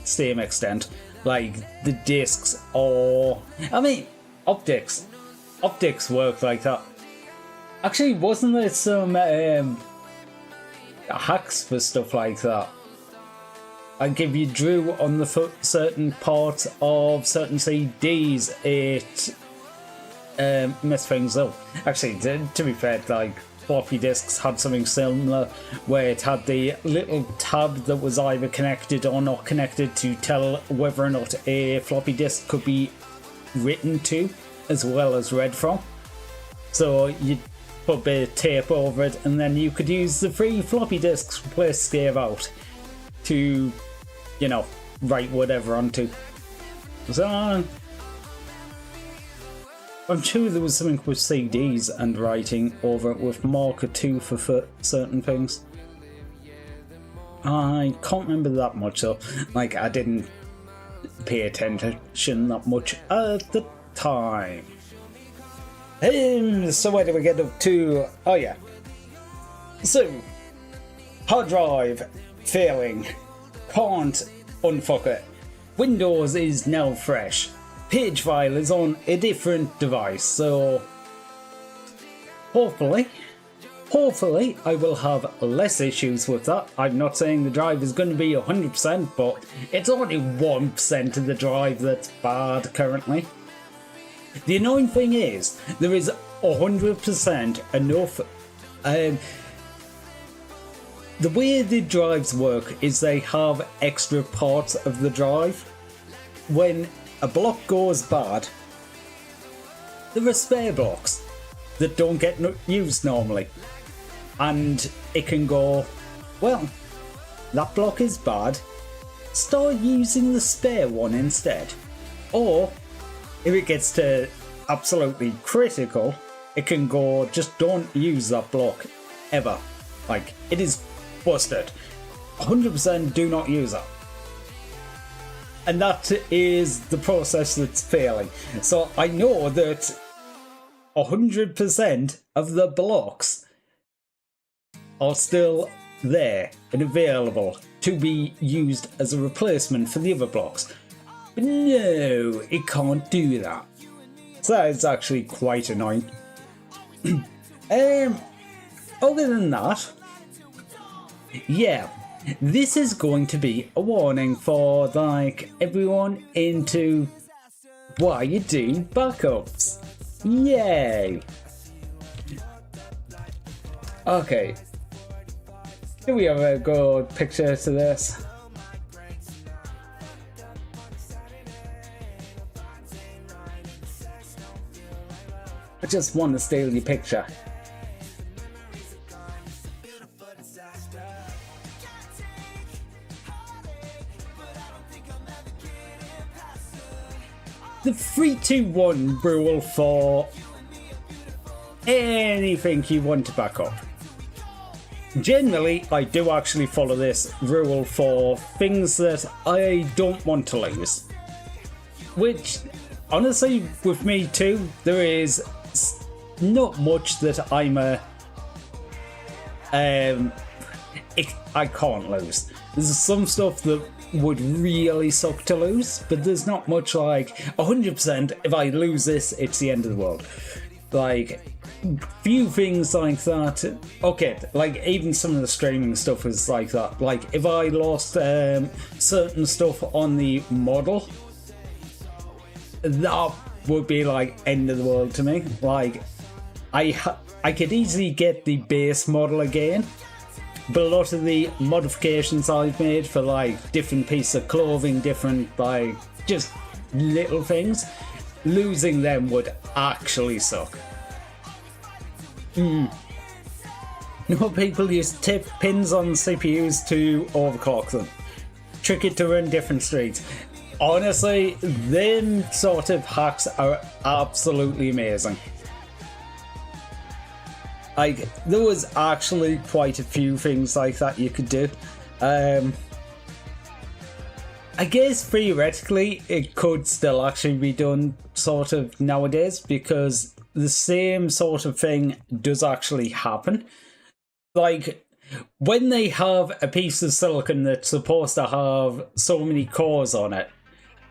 same extent. Like the discs or... I mean, optics. Optics work like that. Actually, wasn't there some hacks for stuff like that? Like if you drew on the certain parts of certain CDs, it messed things up. Actually, to be fair, like floppy disks had something similar, where it had the little tab that was either connected or not connected to tell whether or not a floppy disk could be written to, as well as read from. So you'd put a bit of tape over it, and then you could use the free floppy disks Place gave out to, you know, write whatever onto. So I'm sure there was something with CDs and writing over it with Marker 2 for certain things. I can't remember that much though. Like, I didn't pay attention that much at the time. So where do we get up to? Oh yeah. So, hard drive failing. Can't unfuck it. Windows is now fresh. Page file is on a different device, so hopefully I will have less issues with that. I'm not saying the drive is going to be 100%, but it's only 1% of the drive that's bad currently. The annoying thing is, there is 100% enough. The way the drives work is they have extra parts of the drive. When a block goes bad, there are spare blocks that don't get used normally, and it can go, well, that block is bad, start using the spare one instead. Or if it gets to absolutely critical, it can go, just don't use that block ever. Like, it is busted. 100% do not use it. And that is the process that's failing. So I know that 100% of the blocks are still there and available to be used as a replacement for the other blocks. But no, it can't do that. So that is actually quite annoying. Other than that, yeah, this is going to be a warning for like everyone into why you're doing backups. Yay! Okay. Do we have a good picture to this? I just want to steal your picture. The 3-2-1 rule for anything you want to back up. Generally, I do actually follow this rule for things that I don't want to lose. Which, honestly, with me too, there is not much that I can't lose. There's some stuff that would really suck to lose, but there's not much like 100% if I lose this, it's the end of the world. Like, few things like that. Okay, like even some of the streaming stuff is like that. Like if I lost certain stuff on the model, that would be like end of the world to me. Like I could easily get the base model again, but a lot of the modifications I've made for like different pieces of clothing, different like just little things, losing them would actually suck. No, people use tip pins on CPUs to overclock them, trick it to run different streets. Honestly, them sort of hacks are absolutely amazing. Like, there was actually quite a few things like that you could do. I guess theoretically it could still actually be done sort of nowadays, because the same sort of thing does actually happen. Like, when they have a piece of silicon that's supposed to have so many cores on it,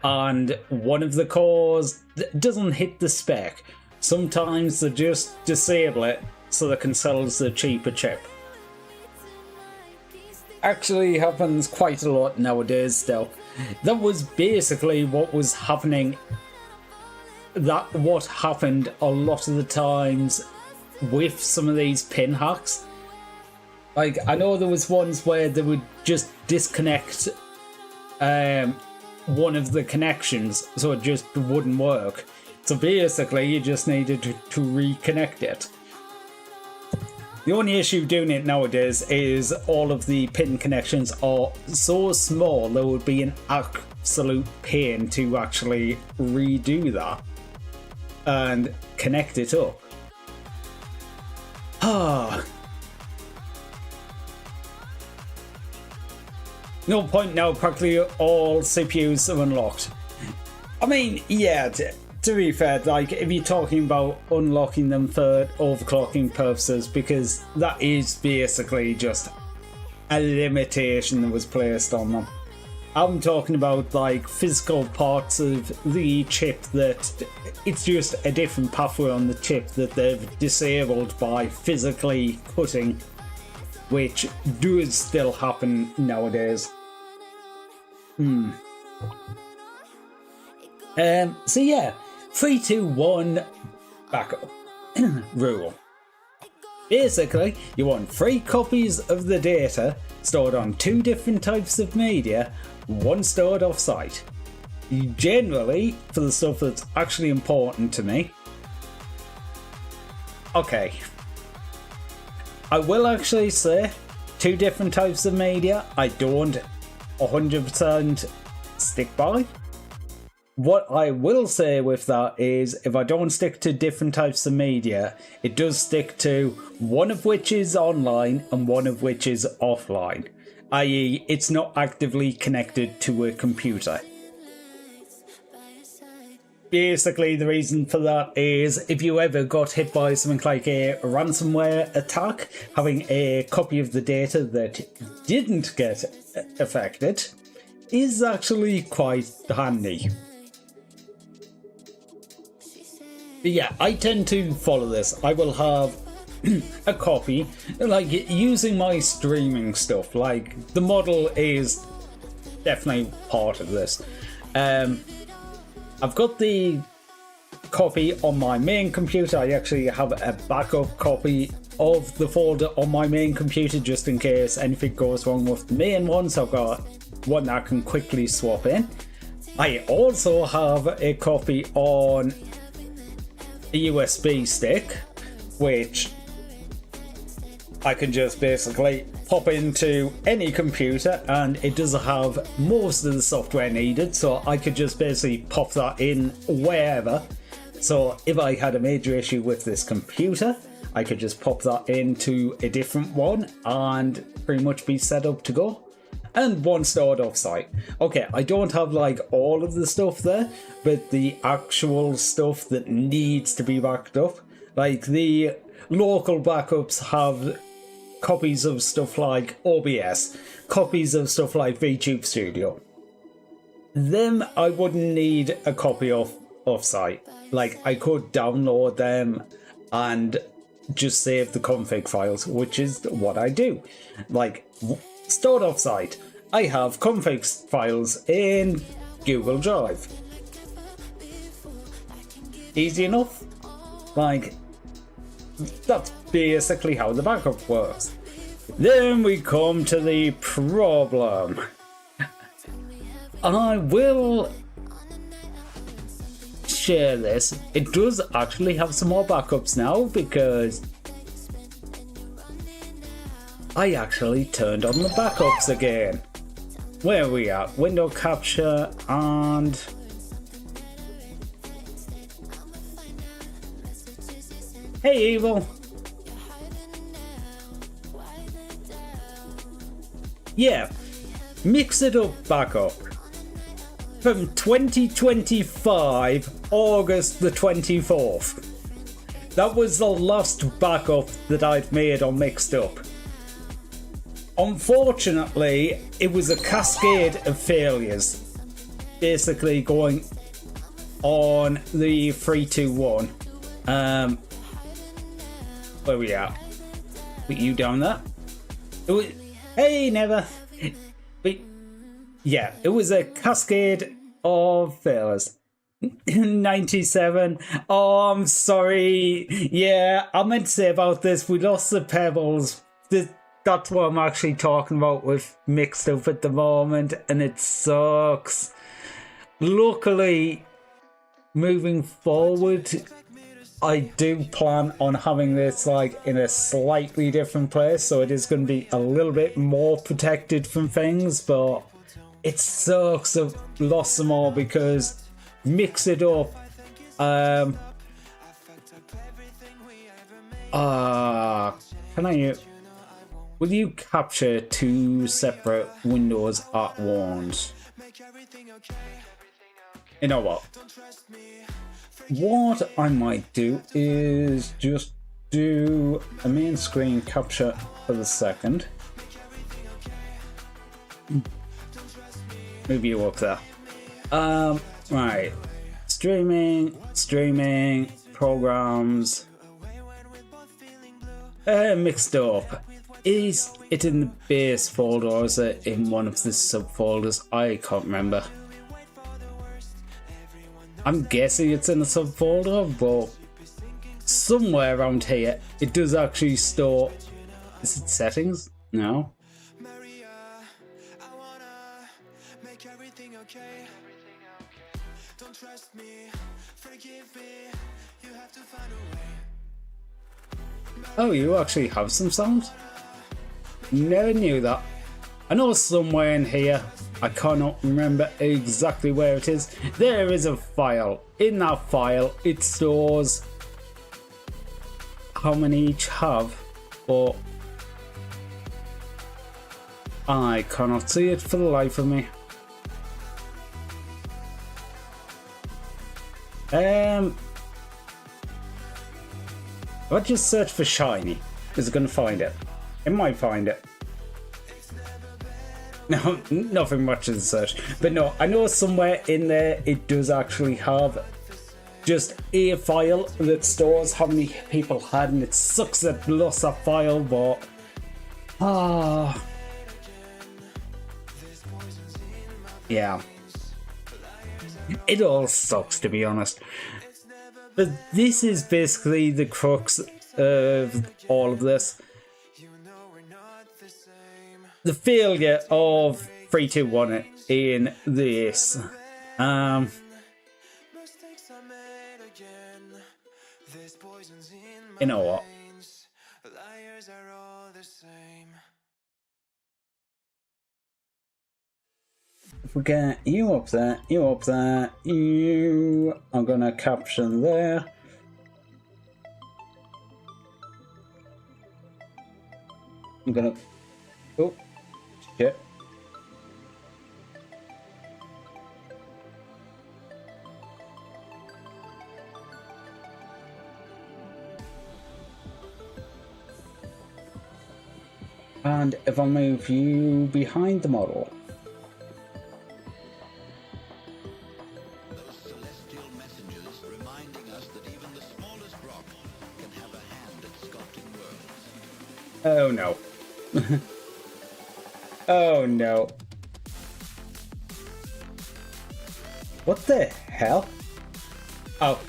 and one of the cores doesn't hit the spec, sometimes they just disable it so they can sell the cheaper chip. Actually happens quite a lot nowadays still. That was basically what was happening. What happened a lot of the times with some of these pin hacks. Like, I know there was ones where they would just disconnect one of the connections, so it just wouldn't work. So basically you just needed to reconnect it. The only issue doing it nowadays is all of the pin connections are so small there would be an absolute pain to actually redo that and connect it up. No point now, practically all CPUs are unlocked. I mean, yeah, to be fair, like, if you're talking about unlocking them for overclocking purposes, because that is basically just a limitation that was placed on them. I'm talking about like physical parts of the chip that it's just a different pathway on the chip that they've disabled by physically cutting, which does still happen nowadays. So yeah, 3-2-1 backup rule. Basically, you want 3 copies of the data stored on 2 different types of media, 1 stored off-site. Generally, for the stuff that's actually important to me. Okay. I will actually say 2 different types of media I don't 100% stick by. What I will say with that is, if I don't stick to different types of media, it does stick to one of which is online and one of which is offline, i.e. it's not actively connected to a computer. Basically, the reason for that is if you ever got hit by something like a ransomware attack, having a copy of the data that didn't get affected is actually quite handy. But yeah, I tend to follow this. I will have a copy, like using my streaming stuff. Like the model is definitely part of this. I've got the copy on my main computer. I actually have a backup copy of the folder on my main computer just in case anything goes wrong with the main one. So I've got one that I can quickly swap in. I also have a copy on a USB stick, which I can just basically pop into any computer, and it does have most of the software needed, so I could just basically pop that in wherever. So if I had a major issue with this computer, I could just pop that into a different one and pretty much be set up to go. And one stored offsite. Okay, I don't have like all of the stuff there, but the actual stuff that needs to be backed up, like the local backups have copies of stuff like OBS, copies of stuff like VTube Studio. Them I wouldn't need a copy of offsite. Like I could download them and just save the config files, which is what I do. Like stored offsite, I have config files in Google Drive. Easy enough. Like that's basically how the backup works. Then we come to the problem. I will share this. It does actually have some more backups now because I actually turned on the backups again. Where are we at? Window capture and hey Evil. Yeah, mix it up backup. From 2025, August the 24th. That was the last backup that I've made on Mixed Up. Unfortunately, it was a cascade of failures. Basically going on the 321. Where we at? Put you down there? Hey, never. But yeah, it was a cascade of failures. 97. Oh, I'm sorry. Yeah, I meant to say about this. We lost the pebbles. That's what I'm actually talking about with Mixed Up at the moment, and it sucks. Luckily, moving forward, I do plan on having this like in a slightly different place, so it is going to be a little bit more protected from things, but it sucks. I've lost them all because Mix It Up. Can I? Will you capture two separate windows at once? You know what? What I might do is just do a main screen capture for the second. Move you up there. Right. Streaming, programs. Mixed Up. Is it in the base folder or is it in one of the subfolders? I can't remember. I'm guessing it's in a subfolder, but somewhere around here it does actually store. Is it settings? No. Oh, you actually have some sounds? Never knew that. I know somewhere in here I cannot remember exactly where it is. There is a file. In that file, it stores how many each have, but I cannot see it for the life of me. I'll just search for shiny. Is it going to find it? It might find it. No, nothing much in the search. But no, I know somewhere in there it does actually have just a file that stores how many people had, and it sucks that lost that file, but yeah. It all sucks, to be honest. But this is basically the crux of all of this. The failure of 321 in this. You know what? If we get you up there, you up there, you... I'm gonna caption there. I'm gonna... Oh, shit. And if I move you behind the model. Oh no. Oh no. What the hell? Oh.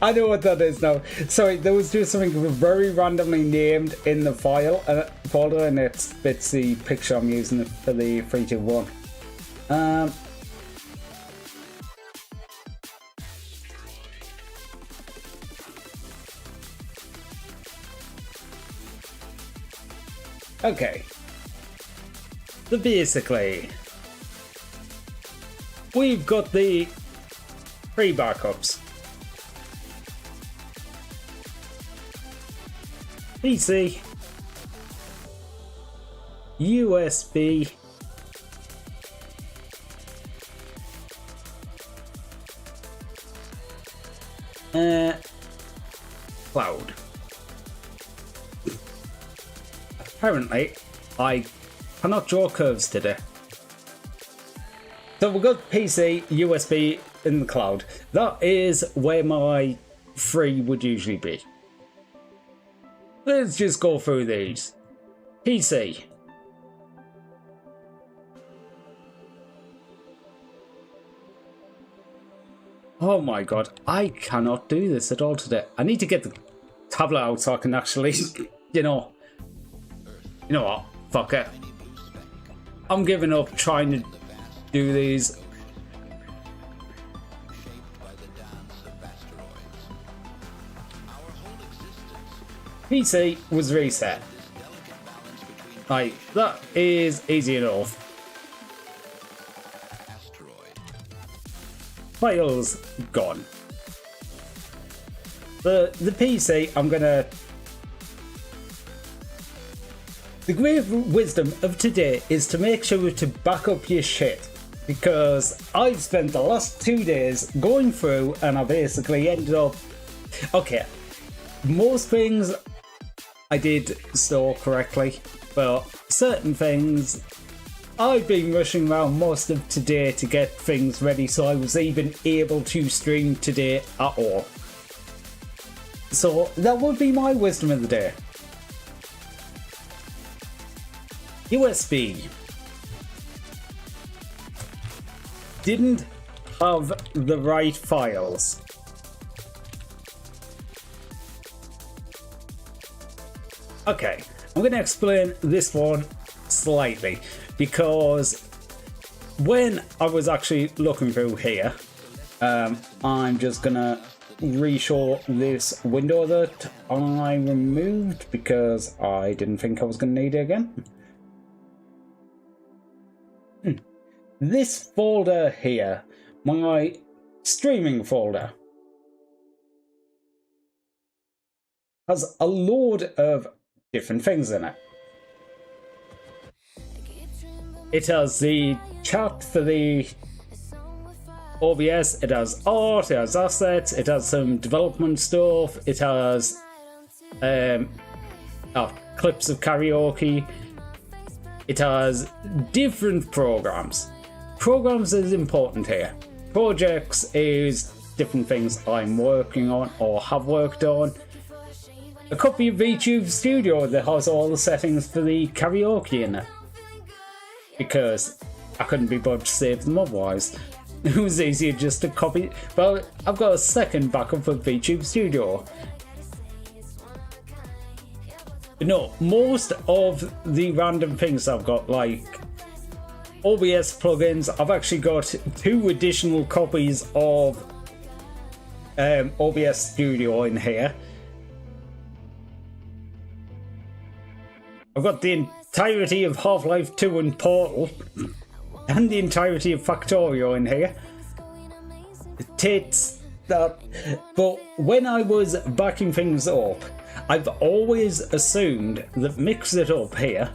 I know what that is now. Sorry, there was just something very randomly named in the file folder, and it's the picture I'm using for the 321. Okay. So basically, we've got the 3 backups. PC, USB, cloud. Apparently, I cannot draw curves today. So we've got PC, USB, in the cloud. That is where my 3 would usually be. Let's just go through these. PC. Oh my god, I cannot do this at all today. I need to get the tablet out so I can actually, you know what, fuck it. I'm giving up trying to do these. PC was reset. Like, that is easy enough. Files gone. The PC, I'm gonna... The great wisdom of today is to make sure to back up your shit. Because I've spent the last 2 days going through and I basically ended up... Okay, most things I did store correctly, but certain things I've been rushing around most of today to get things ready so I was even able to stream today at all. So that would be my wisdom of the day. USB didn't have the right files. Okay, I'm going to explain this one slightly, because when I was actually looking through here, I'm just going to re-show this window that I removed because I didn't think I was going to need it again. this folder here, my streaming folder, has a load of different things in it. It has the chat for the OBS, it has art, it has assets, it has some development stuff, it has clips of karaoke, it has different programs. Programs is important here. Projects is different things I'm working on or have worked on. A copy of VTube Studio that has all the settings for the karaoke in it, because I couldn't be bothered to save them otherwise. It was easier just to copy. But I've got a second backup of VTube Studio. But no, most of the random things I've got, like OBS plugins, I've actually got 2 additional copies of OBS Studio in here. I've got the entirety of Half-Life 2 and Portal, and the entirety of Factorio in here. Tits that. But when I was backing things up, I've always assumed that Mix It Up here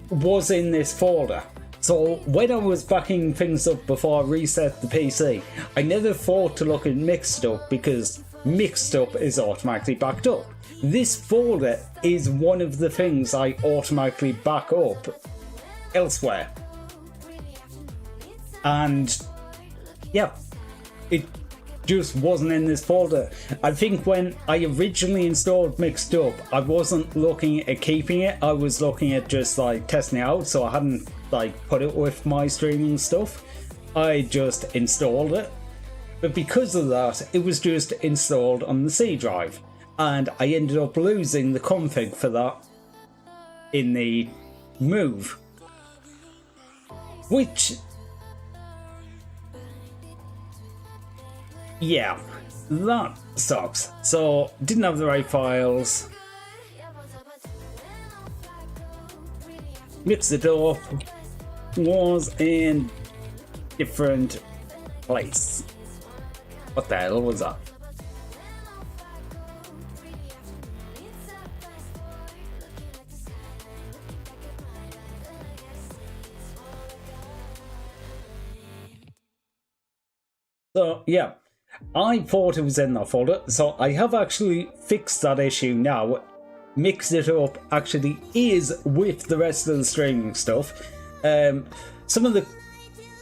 was in this folder. So when I was backing things up before I reset the PC, I never thought to look at Mixed Up because Mixed Up is automatically backed up. This folder is one of the things I automatically back up elsewhere. And yeah, it just wasn't in this folder. I think when I originally installed Mixed Up, I wasn't looking at keeping it, I was looking at just like testing it out, so I hadn't like put it with my streaming stuff. I just installed it. But because of that, it was just installed on the C drive. And I ended up losing the config for that in the move. Which, yeah, that sucks. So, didn't have the right files. Mixed It Up was in different place. What the hell was that? So yeah, I thought it was in that folder, so I have actually fixed that issue now. Mixed It Up actually is with the rest of the streaming stuff. Some of the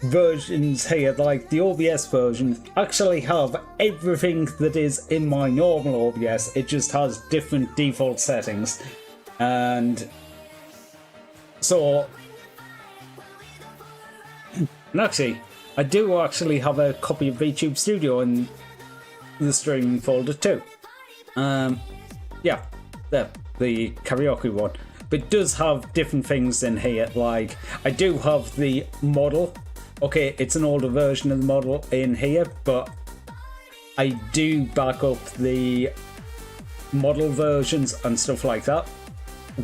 versions here, like the OBS version, actually have everything that is in my normal OBS, it just has different default settings. And so, and actually, I do actually have a copy of VTube Studio in the streaming folder too. Yeah, the karaoke one. But it does have different things in here, like I do have the model. Okay, it's an older version of the model in here, but I do back up the model versions and stuff like that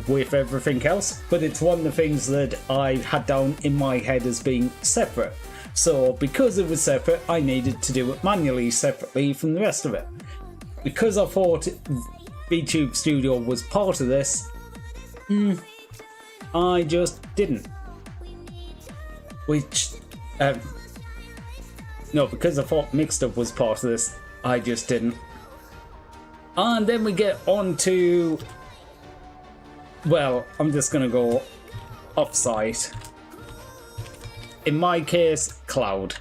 with everything else. But it's one of the things that I had down in my head as being separate. So because it was separate, I needed to do it manually separately from the rest of it. Because I thought VTube Studio was part of this, I just didn't. No, because I thought Mixed Up was part of this, I just didn't. And then we get on to, well, I'm just gonna go off-site. In my case, cloud.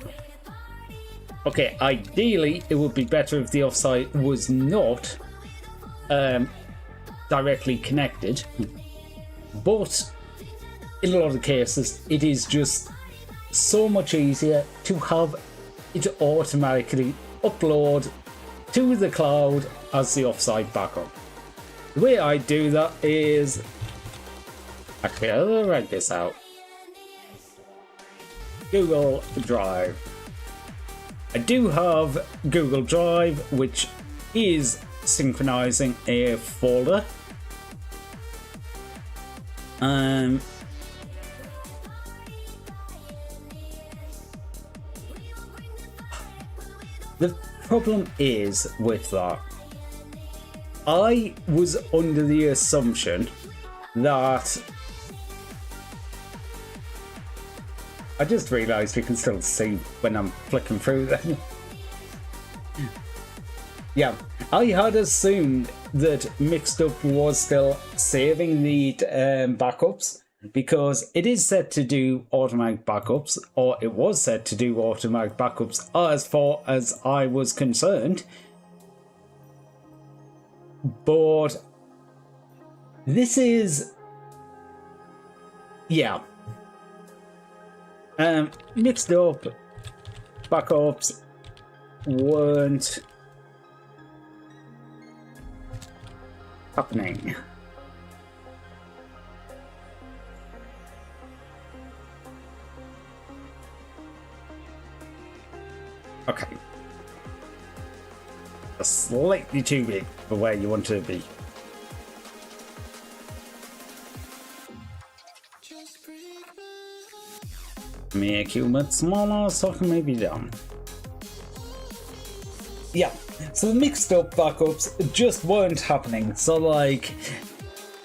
Okay, ideally it would be better if the offsite was not directly connected, but in a lot of cases it is just so much easier to have it automatically upload to the cloud as the offsite backup. The way I do that is, actually I'll write this out. Google Drive. I do have Google Drive, which is synchronizing a folder. The problem is with that, I was under the assumption that I just realised you can still see when I'm flicking through them. Yeah, I had assumed that Mixed Up was still saving the backups, because it is set to do automatic backups, or it was set to do automatic backups as far as I was concerned. But this is, yeah, Mixed Up backups weren't happening. Okay. Slightly too big for where you want to be. Make you a bit smaller so I can maybe down. Yeah, so the Mixed Up backups just weren't happening. So like,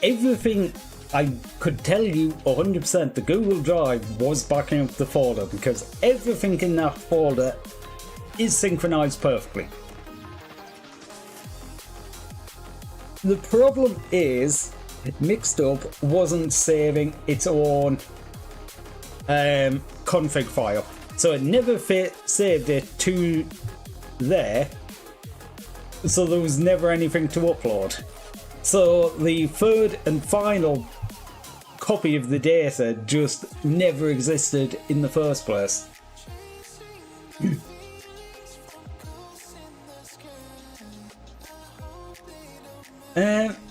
everything I could tell you 100% the Google Drive was backing up the folder, because everything in that folder is synchronized perfectly. The problem is Mixed Up wasn't saving its own config file, so it never saved it to there, so there was never anything to upload. So the third and final copy of the data just never existed in the first place.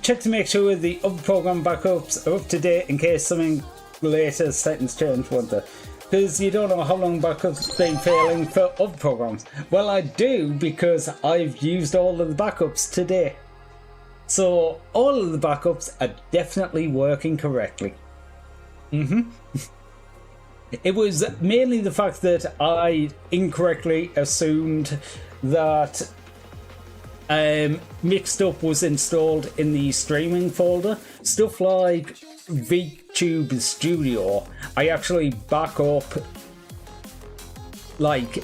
Check to make sure the other program backups are up to date in case something later settings change, won't they? Because you don't know how long backups have been failing for other programs. Well, I do, because I've used all of the backups today. So all of the backups are definitely working correctly. It was mainly the fact that I incorrectly assumed that Mixed Up was installed in the streaming folder. Stuff like VTube Studio, I actually back up, like,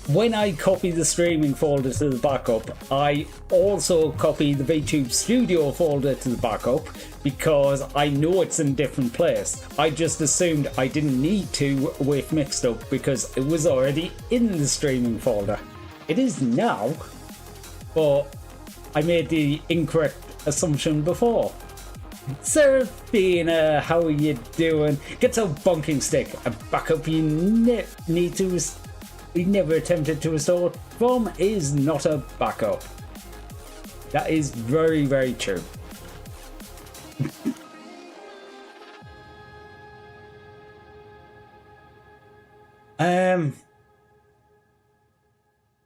when I copy the streaming folder to the backup, I also copy the VTube Studio folder to the backup, because I know it's in a different place. I just assumed I didn't need to with Mixed Up because it was already in the streaming folder. It is now, but I made the incorrect assumption before. Seraphina, how are you doing? Get a bunking stick, a backup you never attempted to restore from is not a backup. That is very, very true.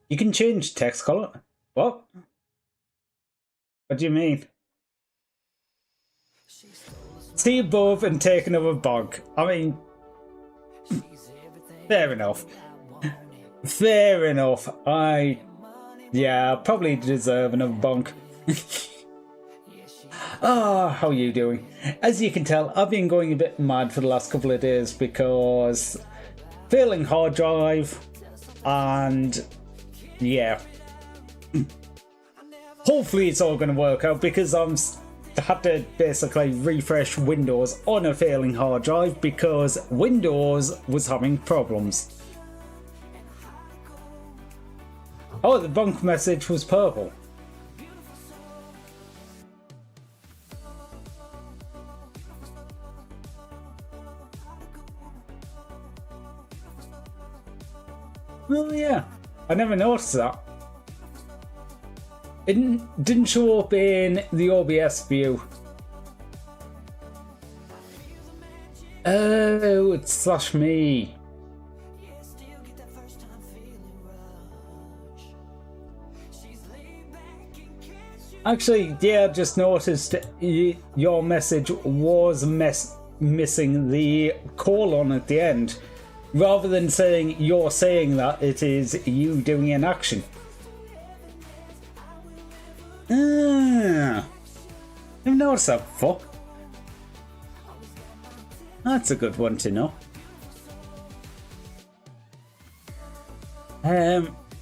You can change text color. What? What do you mean? See above and take another bug. I mean, fair enough. Fair enough. Yeah, probably deserve another bunk. How are you doing? As you can tell, I've been going a bit mad for the last couple of days because failing hard drive, and yeah. Hopefully it's all going to work out, because I'm had to basically refresh Windows on a failing hard drive because Windows was having problems. Oh, the bunk message was purple. Oh yeah, I never noticed that. It didn't show up in the OBS view. Oh, it's /me. Actually, yeah, I just noticed your message was missing the colon at the end. Rather than saying you're saying that, it is you doing an action. I've noticed that before. That's a good one to know.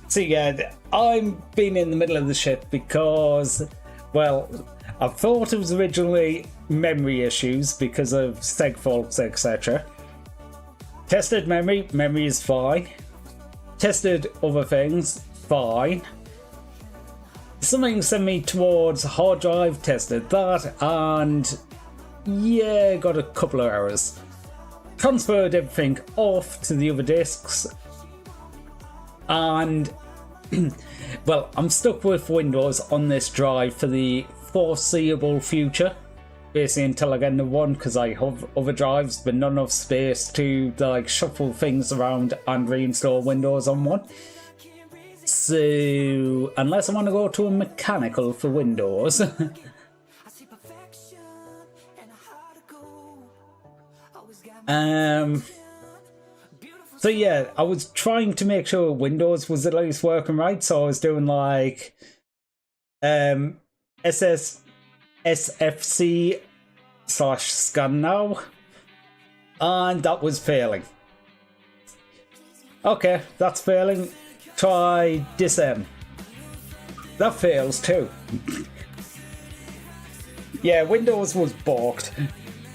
So yeah, I'm been in the middle of the shit because, well, I thought it was originally memory issues because of seg faults, etc. Tested memory is fine. Tested other things, fine. Something sent me towards hard drive, tested that, and yeah, got a couple of errors. Transferred everything off to the other disks, and well, I'm stuck with Windows on this drive for the foreseeable future. Basically until I get a new one, because I have other drives but not enough space to like shuffle things around and reinstall Windows on one. So unless I want to go to a mechanical for Windows. So yeah, I was trying to make sure Windows was at least working right, so I was doing like SFC/scan now, and that was failing. Okay, that's failing. Try dism. That fails too. Yeah, Windows was balked.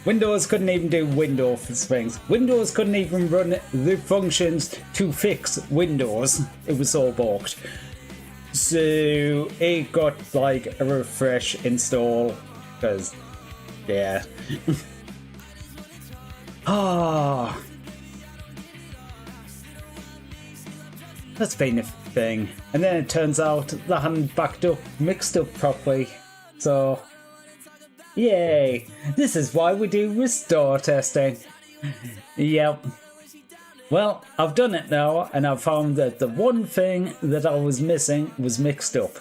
Windows couldn't even do Windows things. Windows couldn't even run the functions to fix Windows. It was so balked. So it got like a refresh install because, yeah. That's been a thing. And then it turns out that hadn't mixed up properly. So, yay. This is why we do restore testing. Yep. Well, I've done it now, and I've found that the one thing that I was missing was mixed up.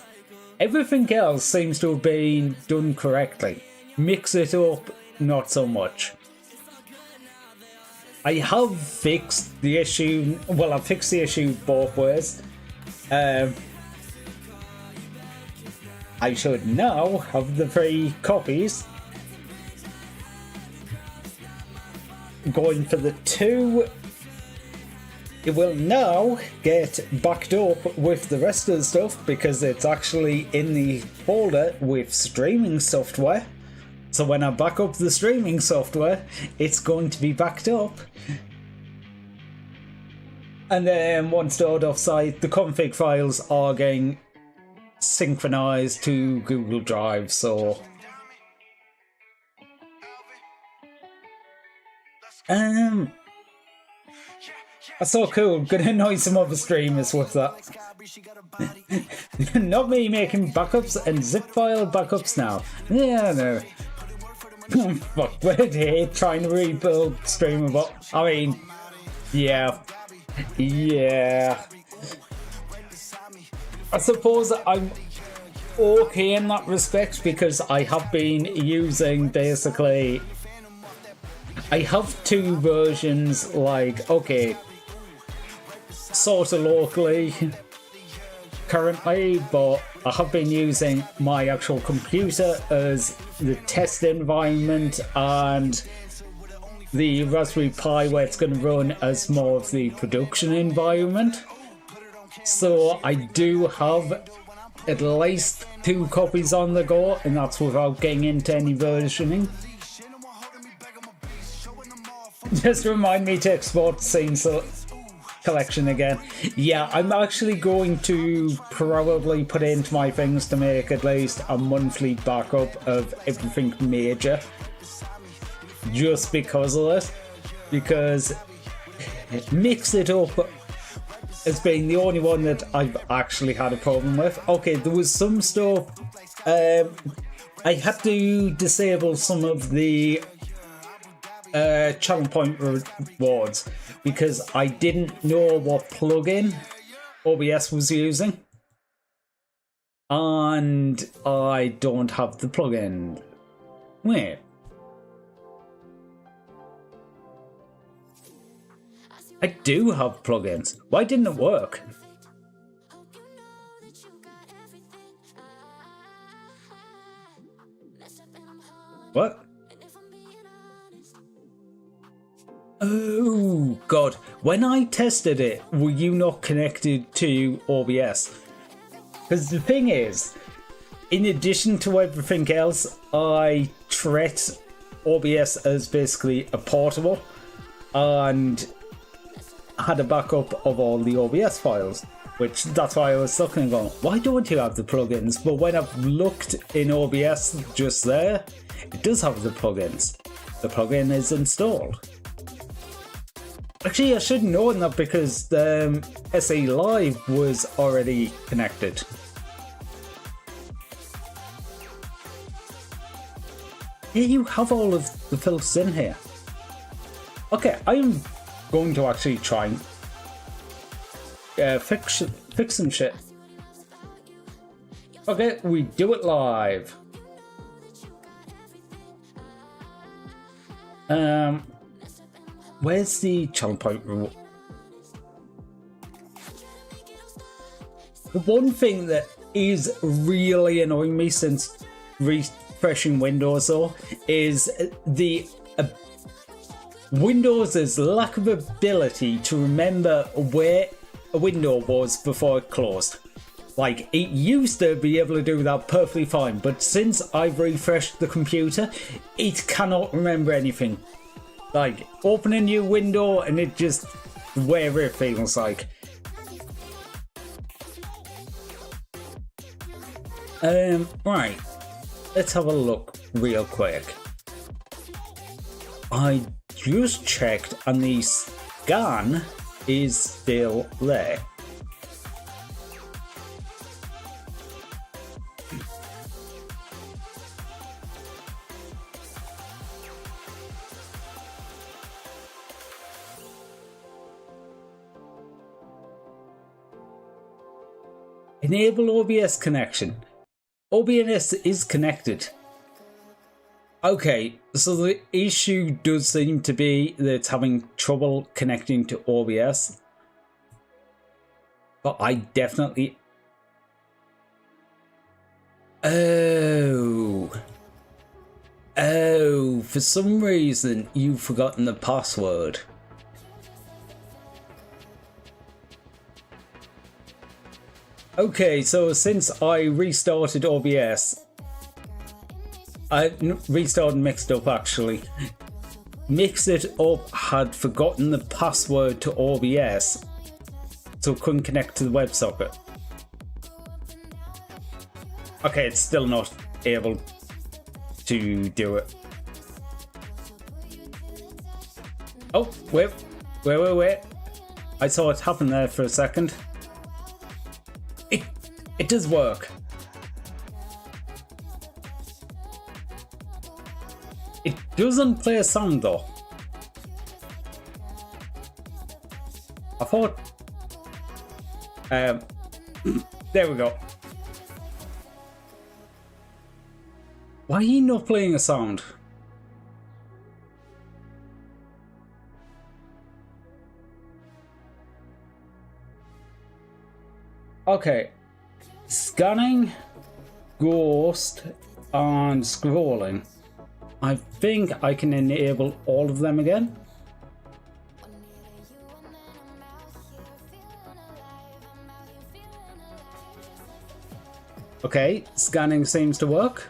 Everything else seems to have been done correctly. Mix it up, not so much. I have fixed the issue. Well, I've fixed the issue both ways. I should now have the 3 copies. Going for the 2. It will now get backed up with the rest of the stuff because it's actually in the folder with streaming software. So when I back up the streaming software, it's going to be backed up. And then once stored offsite, the config files are getting synchronized to Google Drive, so that's so cool. I'm gonna annoy some other streamers with that. Not me making backups and zip file backups now. Yeah, no. Fuck, we're here trying to rebuild Streamerbot. I mean, yeah. I suppose I'm okay in that respect because I have been using basically. I have 2 versions, like, okay, sort of locally currently, but I have been using my actual computer as the test environment and the Raspberry Pi where it's going to run as more of the production environment. So I do have at least 2 copies on the go, and that's without getting into any versioning. Just remind me to export scene collection again. Yeah, I'm actually going to probably put into my things to make at least a monthly backup of everything major. Just because of it. Because Mix It Up has been the only one that I've actually had a problem with. Okay, there was some stuff. I had to disable some of the channel point rewards because I didn't know what plugin OBS was using, and I don't have the plugin. Wait, I do have plugins. Why didn't it work? What? Oh, God. When I tested it, were you not connected to OBS? Because the thing is, in addition to everything else, I treat OBS as basically a portable and had a backup of all the OBS files, which that's why I was looking and going, why don't you have the plugins? But when I've looked in OBS just there, it does have the plugins. The plugin is installed. Actually, I should have known that because the SE Live was already connected. Yeah, you have all of the filters in here. Okay, I'm going to actually try and fix some shit. Okay, we do it live. Where's the channel point rule? The one thing that is really annoying me since refreshing Windows though is the Windows's lack of ability to remember where a window was before it closed. Like, it used to be able to do that perfectly fine, but since I've refreshed the computer, it cannot remember anything. Like, open a new window and it just, wherever it feels like. Right. Let's have a look real quick. I just checked and the scan is still there. Enable OBS connection. OBS is connected. Okay, so the issue does seem to be that it's having trouble connecting to OBS. But I definitely... Oh, for some reason you've forgotten the password. Okay, so since I restarted OBS, I restarted Mixed Up actually. Mixed It Up had forgotten the password to OBS, so it couldn't connect to the WebSocket. Okay, it's still not able to do it. Oh, wait. I saw it happen there for a second. It does work. It doesn't play a sound though. I thought... there we go. Why are you not playing a sound? Okay. Scanning, ghost, and scrolling. I think I can enable all of them again. Okay, scanning seems to work.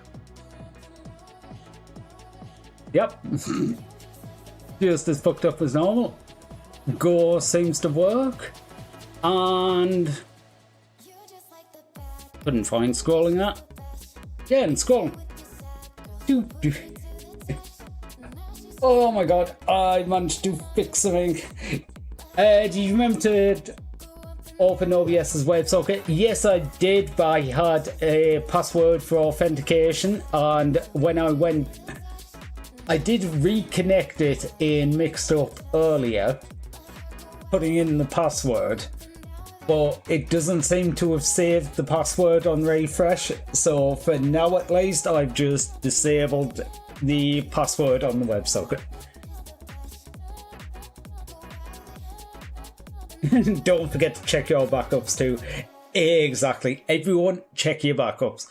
Yep. Just as fucked up as normal. Ghost seems to work. And... couldn't find scrolling that. Yeah, and scroll. Oh my god, I managed to fix something. Do you remember to open OBS's WebSocket? Yes, I did, but I had a password for authentication, and when I went, I did reconnect it in Mixed Up earlier, putting in the password. But it doesn't seem to have saved the password on refresh, so for now at least I've just disabled the password on the WebSocket. Don't forget to check your backups too. Exactly, everyone check your backups.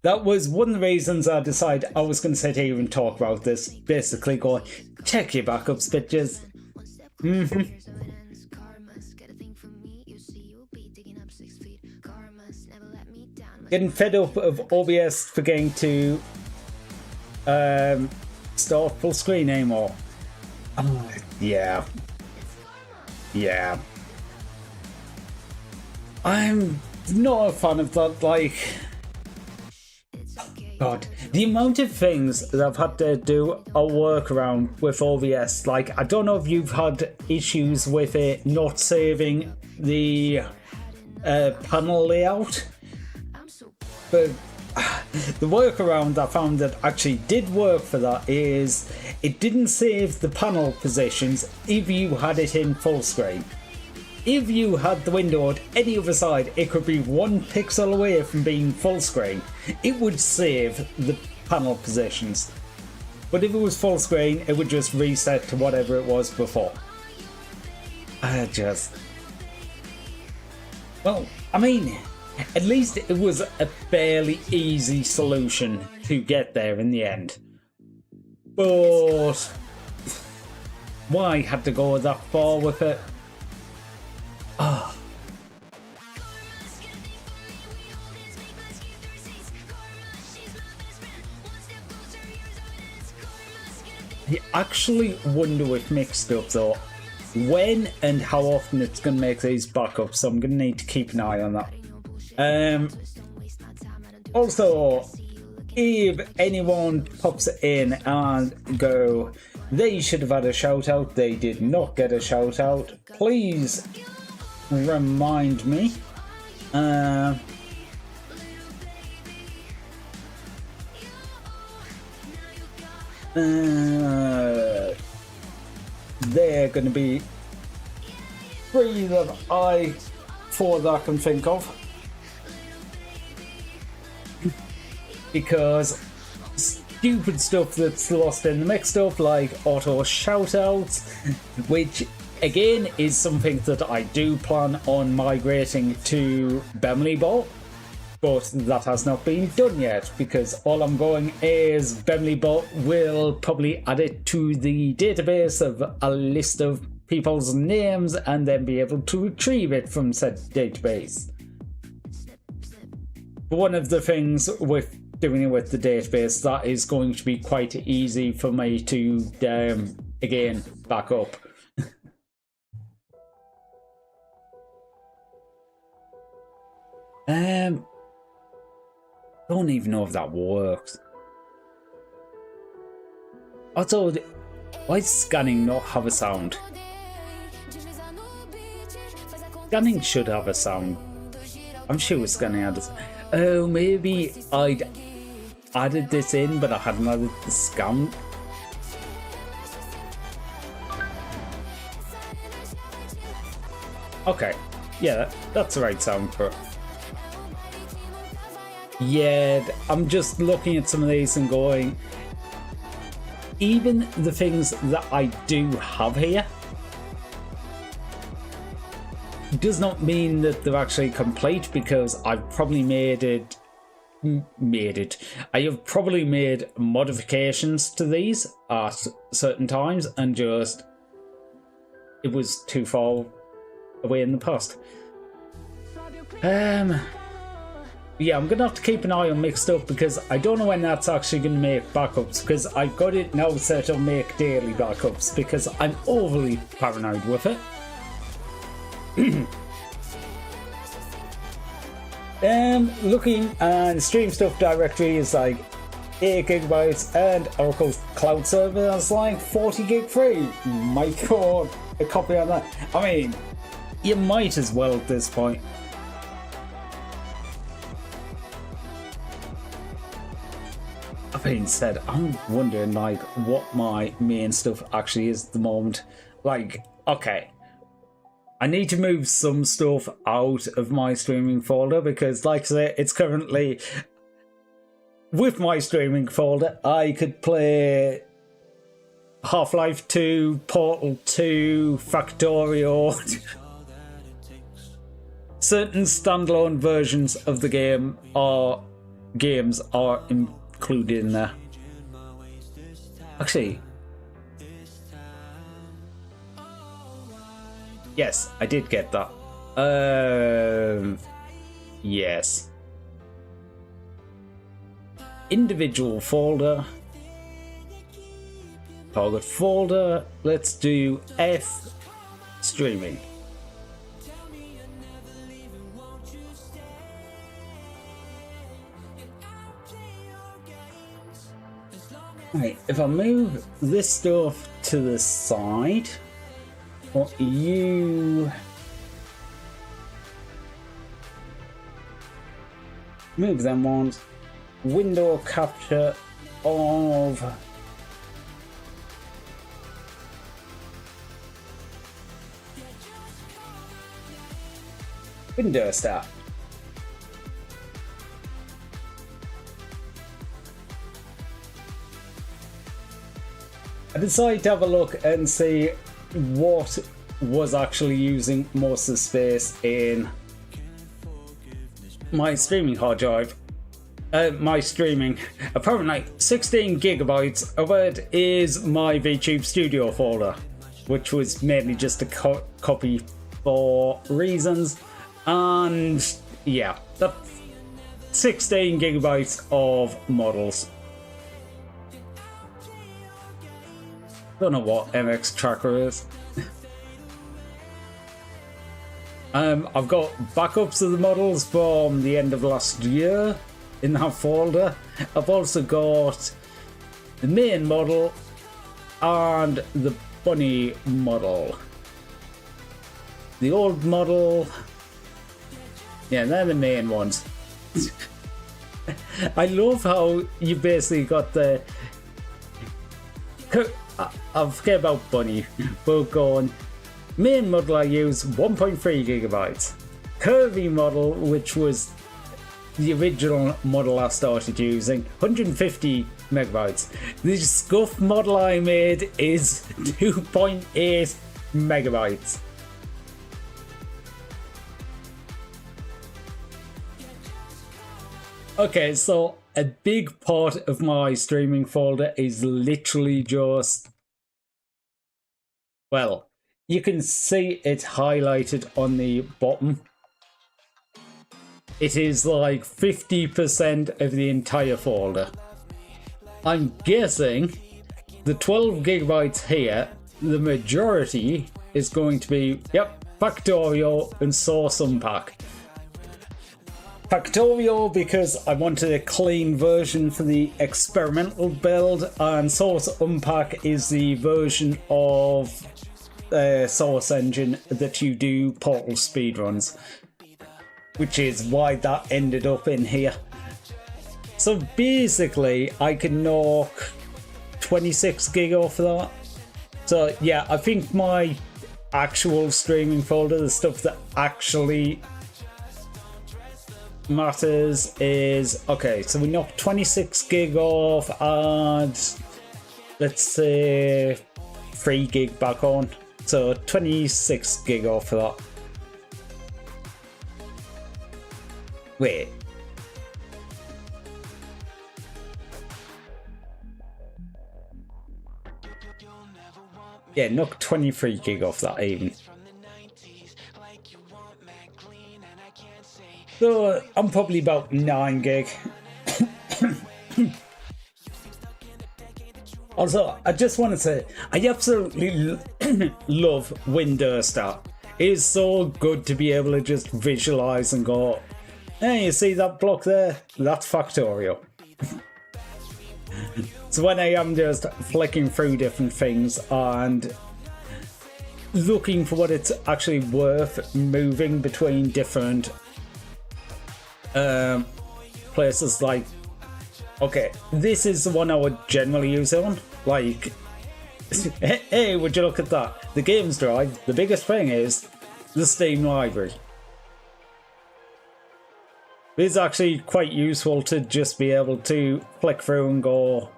that was one of the reasons I decided I was going to sit here and talk about this. Basically going, check your backups, bitches. Getting fed up of OBS forgetting to start full screen anymore. Yeah. I'm not a fan of that, like... God, the amount of things that I've had to do a workaround with OBS, like, I don't know if you've had issues with it not saving the panel layout, but the workaround I found that actually did work for that is it didn't save the panel positions if you had it in full screen. If you had the window at any other side, it could be 1 pixel away from being full screen. It would save the panel positions. But if it was full screen, it would just reset to whatever it was before. Well, I mean, at least it was a fairly easy solution to get there in the end. But why had to go that far with it? I actually wonder with mixed up though when and how often it's going to make these backups, so I'm going to need to keep an eye on that. Also, if anyone pops in and go, they should have had a shout out, they did not get a shout out, please remind me. They're going to be 3 that I can think of, because stupid stuff that's lost in the mixed up, like auto shoutouts, which again is something that I do plan on migrating to Bemlybot, but that has not been done yet, because all I'm going is Bemlybot will probably add it to the database of a list of people's names and then be able to retrieve it from said database. One of the things with doing it with the database, that is going to be quite easy for me to again back up. Don't even know if that works. Also, why does scanning not have a sound? Scanning should have a sound. I'm sure scanning had a sound. Oh, maybe I'd added this in, but I hadn't added the scan. Okay, yeah, that's the right sound for it. Yeah, I'm just looking at some of these and going, even the things that I do have here does not mean that they're actually complete, because I've probably I have probably made modifications to these at certain times, and just it was too far away in the past. Yeah, I'm gonna have to keep an eye on mixed up, because I don't know when that's actually gonna make backups, because I've got it now set to make daily backups because I'm overly paranoid with it. Looking and stream stuff directory is like 8 gigabytes, and Oracle's cloud server is like 40 gig free. Might go a copy on that. I mean, you might as well at this point. That being said, I'm wondering like what my main stuff actually is at the moment. Like, okay, I need to move some stuff out of my streaming folder, because like I say, it's currently with my streaming folder. I could play Half-Life 2, Portal 2, Factorio, certain standalone versions of the game are games are included in there. Actually, yes, I did get that. Yes. Individual folder. Target folder. Let's do F streaming. Right, if I move this stuff to the side, what you move them ones, window capture of window start. I decided to have a look and see what was actually using most of the space in my streaming hard drive. My streaming, apparently 16 gigabytes of it is my VTube Studio folder, which was mainly just a copy for reasons, and yeah, that's 16 gigabytes of models. Don't know what MX Tracker is. I've got backups of the models from the end of last year in that folder. I've also got the main model and the bunny model. The old model, yeah, they're the main ones. I love how you basically got the I forget about bunny, but going main model I use 1.3 gigabytes. Curvy model, which was the original model I started using, 150 megabytes. The scuff model I made is 2.8 megabytes. Okay, so a big part of my streaming folder is literally just, well, you can see it highlighted on the bottom. It is like 50% of the entire folder. I'm guessing the 12 gigabytes here, the majority is going to be, yep, Factorio and Source Unpack. Factorio because I wanted a clean version for the experimental build, and Source Unpack is the version of Source Engine that you do Portal speedruns, which is why that ended up in here. So basically I can knock 26 gig off of that. So yeah, I think my actual streaming folder, the stuff that actually matters is, okay, so we knock 26 gig off and let's say 3 gig back on, so 26 gig off of that. Wait, yeah, knock 23 gig off that even. So I'm probably about 9 gig. Also, I just want to say, I absolutely love Windows Start. It is so good to be able to just visualize and go, hey, you see that block there? That's Factorio. So when I am just flicking through different things and looking for what it's actually worth moving between different places, like, okay, this is the one I would generally use it on, like, hey, would you look at that, the games drive, the biggest thing is the Steam library. It's actually quite useful to just be able to flick through and go,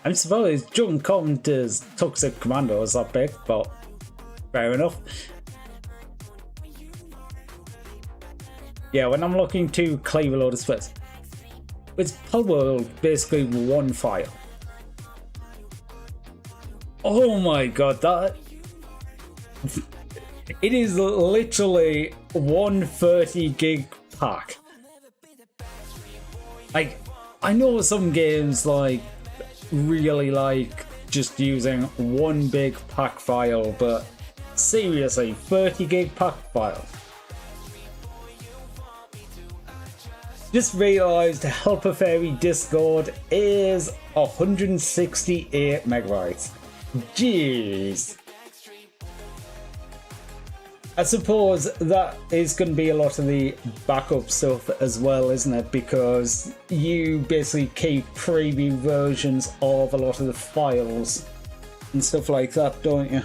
I suppose Junk Commander's Toxic Commando is that big, but fair enough. Yeah, when I'm looking to clear a load of space. It's Palworld basically one file. Oh my god, that... It is literally 130 gig pack. Like, I know some games like really like just using one big pack file, but seriously, 30 gig pack file. Just realised Helper Fairy Discord is 168 megabytes. Jeez. I suppose that is going to be a lot of the backup stuff as well, isn't it? Because you basically keep preview versions of a lot of the files and stuff like that, don't you?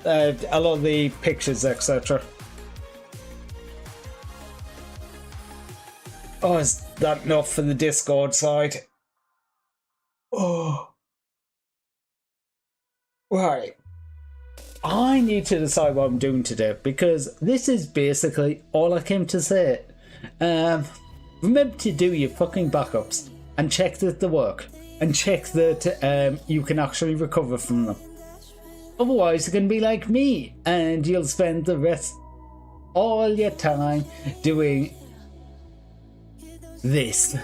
A lot of the pictures, etc. Oh, is that enough for the Discord side? Oh. Right. I need to decide what I'm doing today, because this is basically all I came to say. Remember to do your fucking backups and check that they work, and check that you can actually recover from them. Otherwise, you're going to be like me, and you'll spend the rest all your time doing this.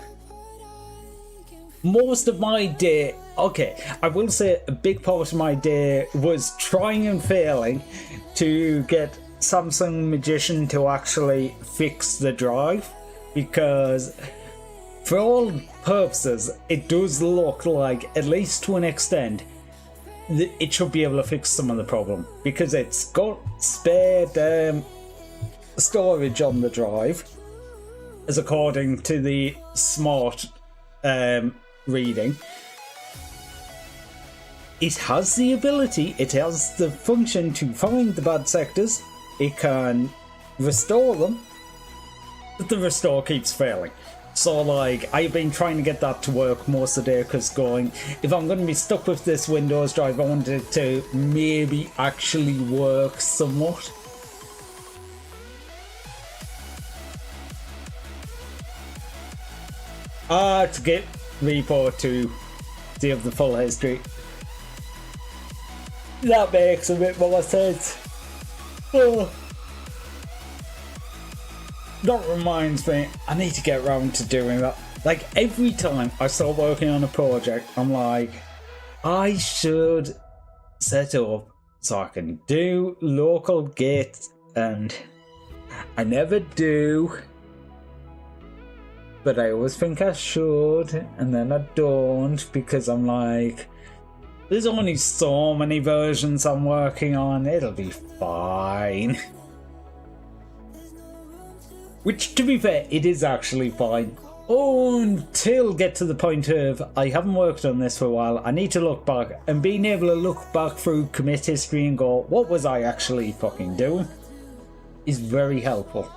Most of my day, okay, I will say a big part of my day was trying and failing to get Samsung Magician to actually fix the drive, because for all purposes it does look like, at least to an extent, it should be able to fix some of the problem, because it's got spare storage on the drive, as according to the smart reading. It has the ability, it has the function to find the bad sectors, it can restore them, but the restore keeps failing. So like, I've been trying to get that to work most of the day, because going, if I'm going to be stuck with this Windows drive, I want it to maybe actually work somewhat. To get repo to see of the full history. That makes a bit more sense. Oh. That reminds me, I need to get around to doing that. Like, every time I start working on a project, I'm like, I should set up so I can do local git, and I never do. But I always think I should, and then I don't, because I'm like, there's only so many versions I'm working on, it'll be fine. Which, to be fair, it is actually fine. Until get to the point of, I haven't worked on this for a while, I need to look back, and being able to look back through commit history and go, what was I actually fucking doing? Is very helpful.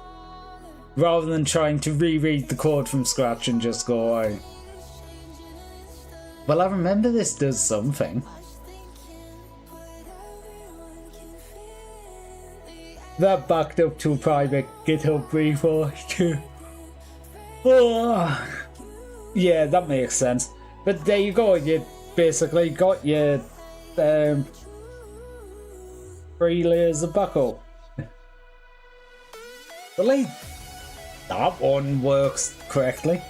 Rather than trying to reread the code from scratch and just go, well, I remember this does something. That backed up to a private GitHub repo too. Oh, yeah, that makes sense. But there you go, you basically got your 3 layers of backup. At least that one works correctly.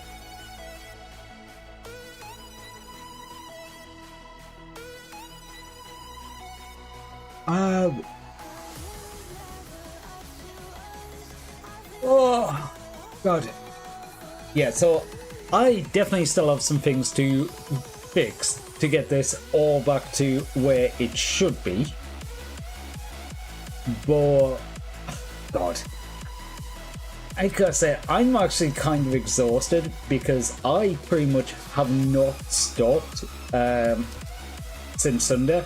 Oh god. Yeah, so I definitely still have some things to fix to get this all back to where it should be. But god, I gotta say, I'm actually kind of exhausted, because I pretty much have not stopped since Sunday.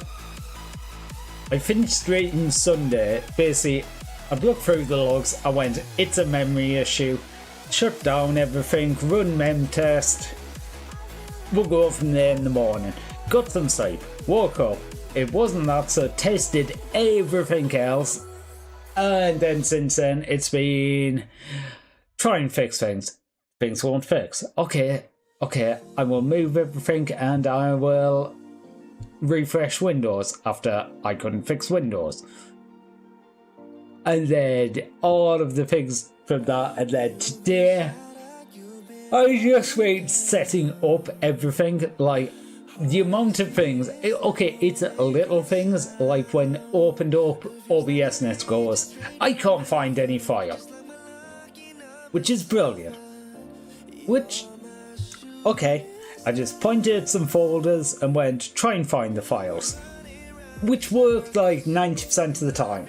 I finished reading Sunday. Basically, I'd looked through the logs, I went, it's a memory issue, shut down everything, run mem test, we'll go from there in the morning. Got some sleep, woke up, it wasn't that, so tested everything else, And then since then, it's been try and fix things. Things won't fix. Okay, I will move everything and I will refresh Windows after I couldn't fix Windows. And then all of the things from that, and then today, I just been setting up everything, like the amount of things. It's little things, like when opened up OBS net goes, I can't find any file. Which is brilliant. I just pointed at some folders and went, try and find the files. Which worked like 90% of the time.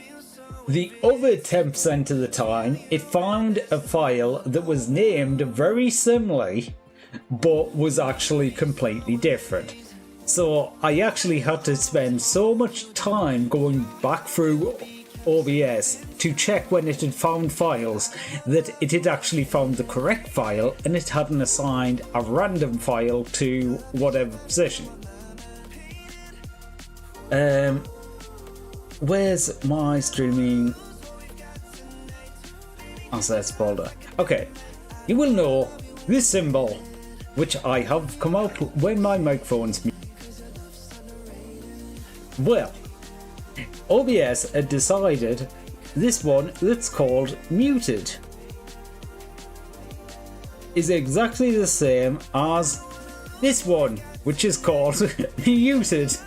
The other 10% of the time, it found a file that was named very similarly, but was actually completely different. So I actually had to spend so much time going back through OBS to check when it had found files that it had actually found the correct file and it hadn't assigned a random file to whatever position. Where's my streaming assets folder? Okay, you will know this symbol, which I have come up when my microphone's muted. Well, OBS had decided this one that's called muted is exactly the same as this one, which is called muted.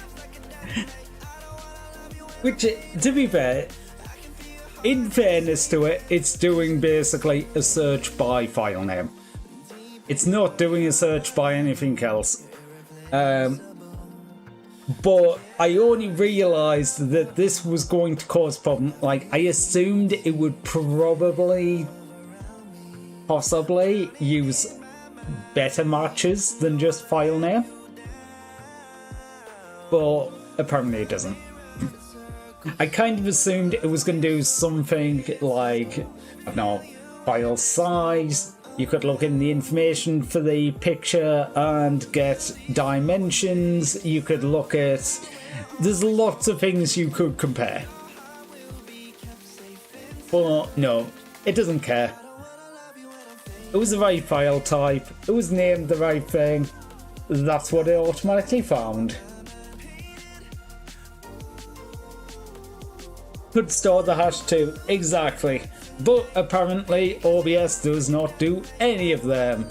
Which, to be fair, in fairness to it, it's doing basically a search by file name. It's not doing a search by anything else. But I only realised that this was going to cause problem. Like, I assumed it would possibly use better matches than just file name. But apparently it doesn't. I kind of assumed it was going to do something like, I don't know, file size. You could look in the information for the picture and get dimensions. You could look at... There's lots of things you could compare. But no, it doesn't care. It was the right file type. It was named the right thing. That's what it automatically found. Could store the hash too, exactly. But apparently OBS does not do any of them.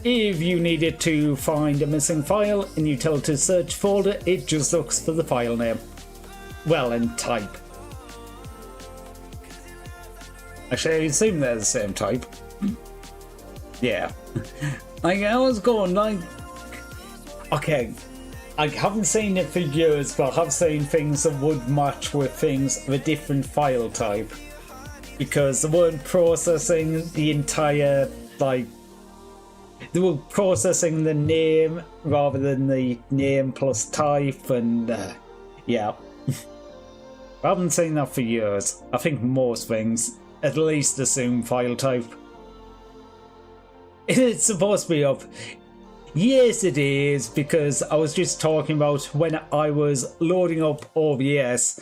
If you needed to find a missing file and you tell it to search folder, it just looks for the file name. Well, and type. Actually, I assume they're the same type. Yeah. Like, I was going like... Okay. I haven't seen it for years, but I have seen things that would match with things of a different file type. Because they weren't processing the entire, like... They were processing the name rather than the name plus type, and... yeah. I haven't seen that for years. I think most things at least assume file type. It's supposed to be up. Yes, it is, because I was just talking about when I was loading up OBS.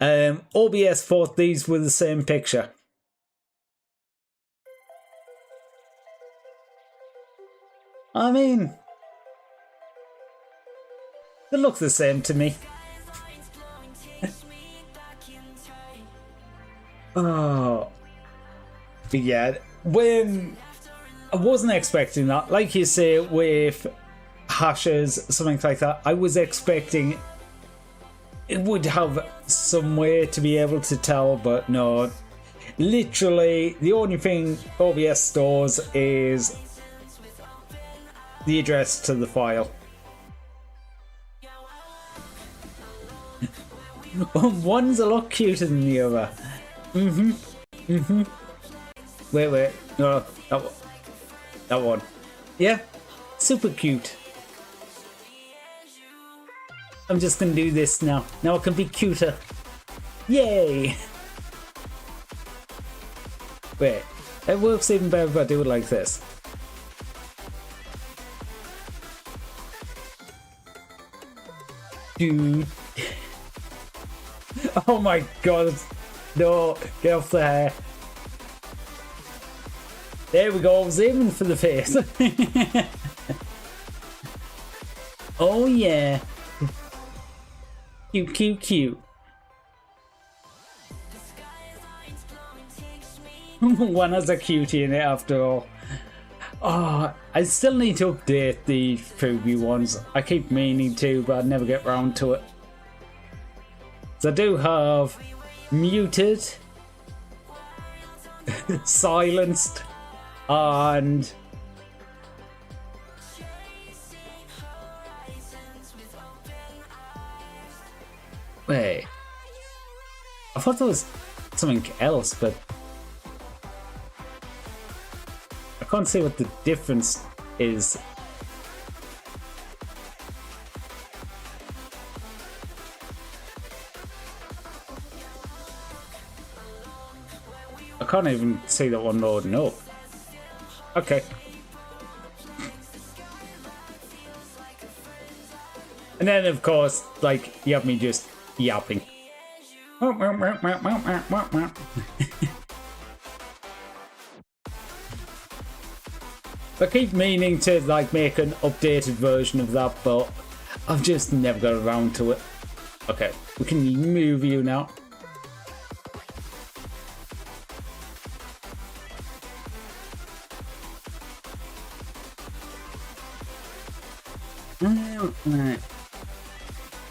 OBS thought these were the same picture. I mean, they look the same to me. Oh, but yeah, when I wasn't expecting that, like you say, with hashes, something like that, I was expecting it would have some way to be able to tell, but no. Literally, the only thing OBS stores is the address to the file. One's a lot cuter than the other. Wait. No, that one. Yeah, super cute. I'm just gonna do this now. Now I can be cuter. Yay! Wait, it works even better if I do it like this. Dude. Oh my god. No, get off the hair. There we go, I was aiming for the face. Oh yeah. Cute, cute, cute. One has a cutie in it after all. Oh, I still need to update the Fubi ones. I keep meaning to, but I never get round to it. So I do have muted, silenced, and wait, I thought there was something else, but I can't see what the difference is. I can't even see that one loading up. Okay. And then, of course, like, you have me just yapping. I keep meaning to, like, make an updated version of that, but I've just never got around to it. Okay, we can move you now. Right.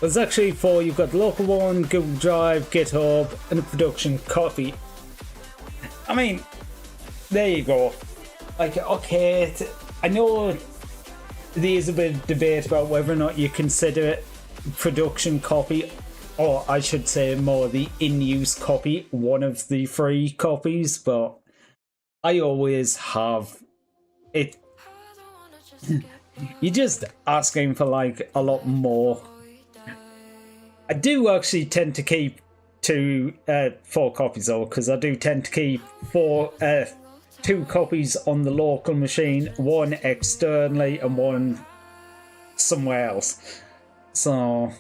There's actually 4. You've got the local one, Google Drive, GitHub, and a production copy. I mean, there you go. Like, okay, I know there's a bit of debate about whether or not you consider it production copy, or I should say more the in-use copy, one of the 3 copies, but I always have it. You're just asking for like a lot more. I do actually tend to keep 4 copies though, because I do tend to keep 2 copies on the local machine, 1 externally and 1 somewhere else. So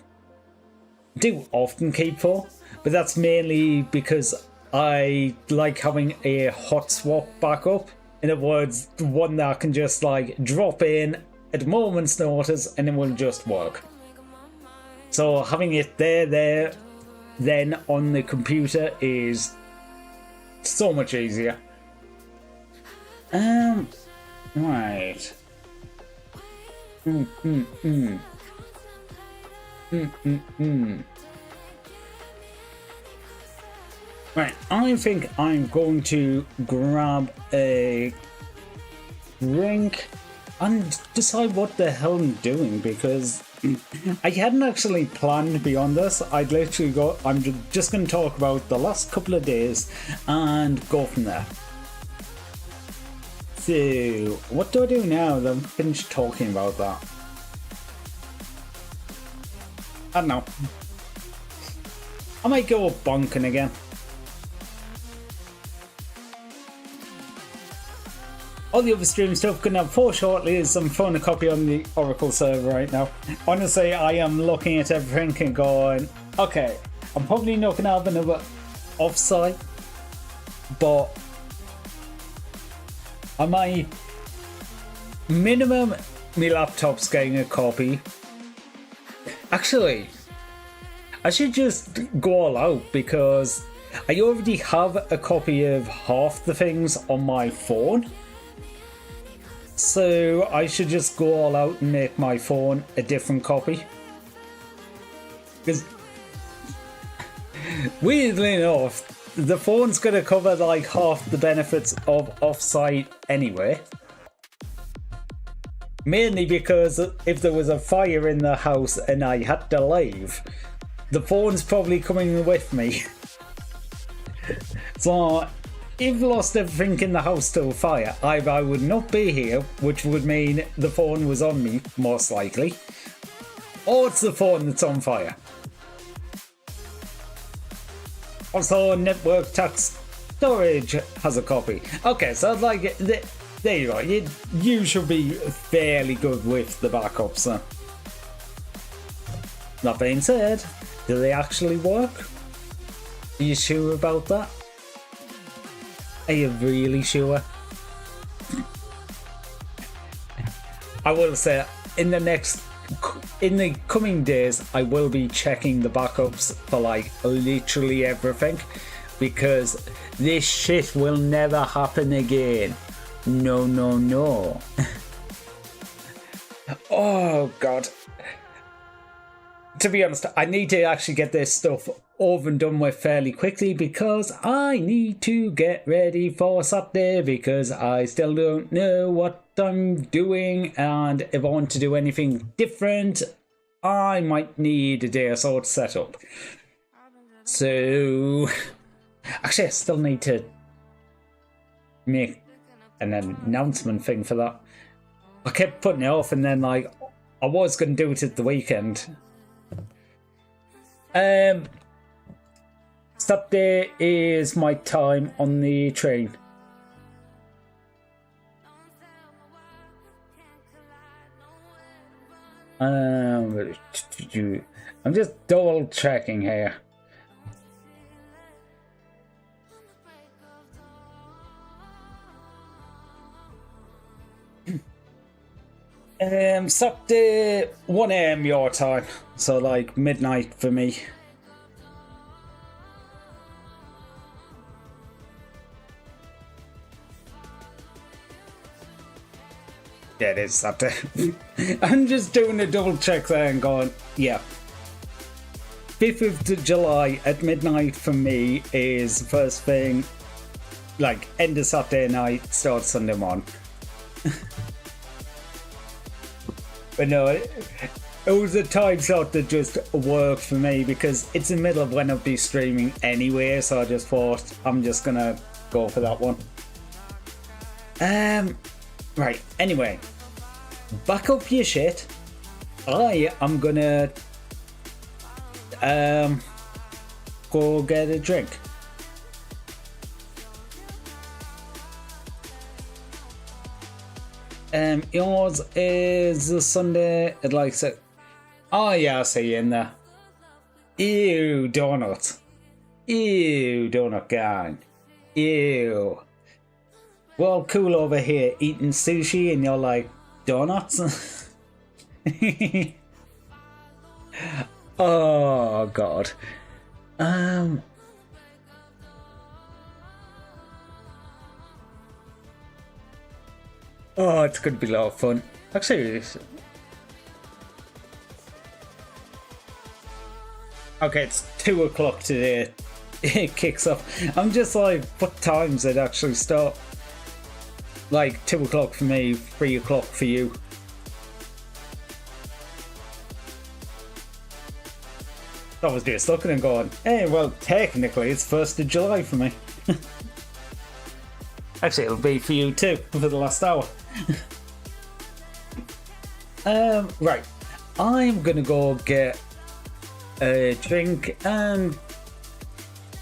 I do often keep 4, but that's mainly because I like having a hot swap backup. In other words, one that I can just like drop in at a moment's notice and it will just work. So having it there, then on the computer is so much easier. Right. Right, I think I'm going to grab a drink and decide what the hell I'm doing, because I hadn't actually planned beyond this. I'd literally I'm just going to talk about the last couple of days and go from there. So, what do I do now that I'm finished talking about that? I don't know. I might go bonking again. All the other stream stuff going to have 4 shortly as I'm throwing a copy on the Oracle server right now. Honestly, I am looking at everything and going, okay, I'm probably not going to have another offsite, but I might minimum my laptop's getting a copy. Actually, I should just go all out because I already have a copy of half the things on my phone. So I should just go all out and make my phone a different copy. Because weirdly enough, the phone's going to cover like half the benefits of offsite anyway. Mainly because if there was a fire in the house and I had to leave, the phone's probably coming with me. So if I lost everything in the house to a fire, either I would not be here, which would mean the phone was on me, most likely, or it's the phone that's on fire. Also, network tax storage has a copy. Okay, so like, there you go. You should be fairly good with the backups. That being said, do they actually work? Are you sure about that? Are you really sure? I will say in the coming days I will be checking the backups for like literally everything, because this shit will never happen again. No. Oh god. To be honest, I need to actually get this stuff over and done with fairly quickly, because I need to get ready for Saturday, because I still don't know what I'm doing, and if I want to do anything different, I might need a day or so to set up. So, actually I still need to make an announcement thing for that. I kept putting it off, and then like I was going to do it at the weekend. Saturday is my time on the train. I'm just double checking here. Saturday 1 AM your time, so like midnight for me. Yeah, it is Saturday. I'm just doing a double check there and going, yeah. 5th of July at midnight for me is first thing, like end of Saturday night, start Sunday morning. But no, it was a time slot that just worked for me, because it's in the middle of when I'll be streaming anyway, so I just thought I'm just gonna go for that one. Right, anyway, back up your shit. I am gonna go get a drink. Yours is a Sunday at like six. Oh yeah, I see you in there. Ew, donut. Ew, donut gang. Ew. We're all cool over here eating sushi, and you're like, donuts? Oh god. Oh, it's gonna be a lot of fun. Actually, okay, it's 2 o'clock today. It kicks off. I'm just like, what times it actually start? Like 2 o'clock for me, 3 o'clock for you. I was just looking and going, hey, well, technically it's 1st of July for me. Actually, it'll be for you too, for the last hour. Right. I'm gonna go get a drink, and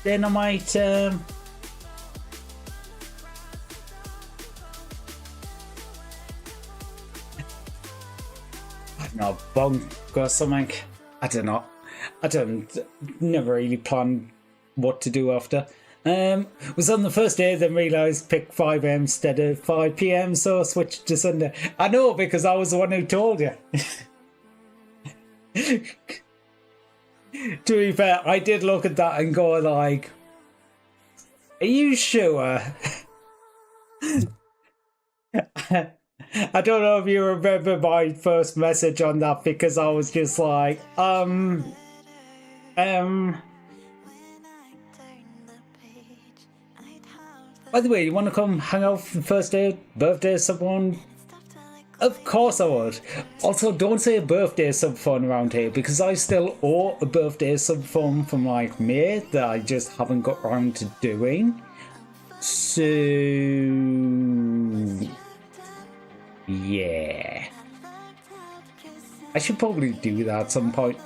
then I might, I don't know, bunk or something. I don't know. Never really planned what to do after. Was on the first day, then realised pick 5 AM instead of 5 PM, so I switched to Sunday. I know, because I was the one who told you. To be fair, I did look at that and go like, are you sure? I don't know if you remember my first message on that, because I was just like, by the way, you want to come hang out for the first day, birthday of someone? Of course I would. Also, don't say a birthday sub fun around here, because I still owe a birthday sub fun from like May that I just haven't got around to doing. So yeah, I should probably do that at some point.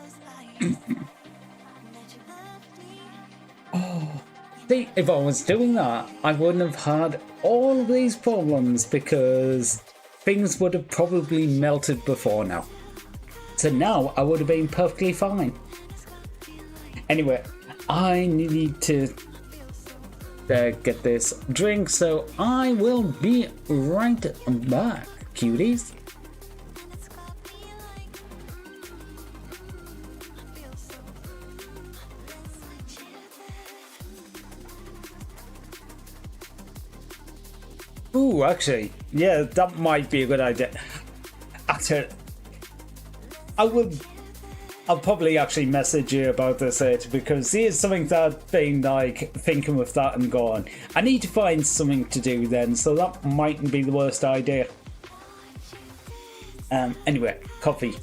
Oh, see, if I was doing that, I wouldn't have had all of these problems, because things would have probably melted before now. So now I would have been perfectly fine. Anyway, I need to get this drink, so I will be right back, cuties. Ooh, actually, yeah, that might be a good idea. Actually, I'll probably actually message you about this later, because here's something that I've been like thinking with that and going, I need to find something to do then, so that mightn't be the worst idea. Anyway, coffee.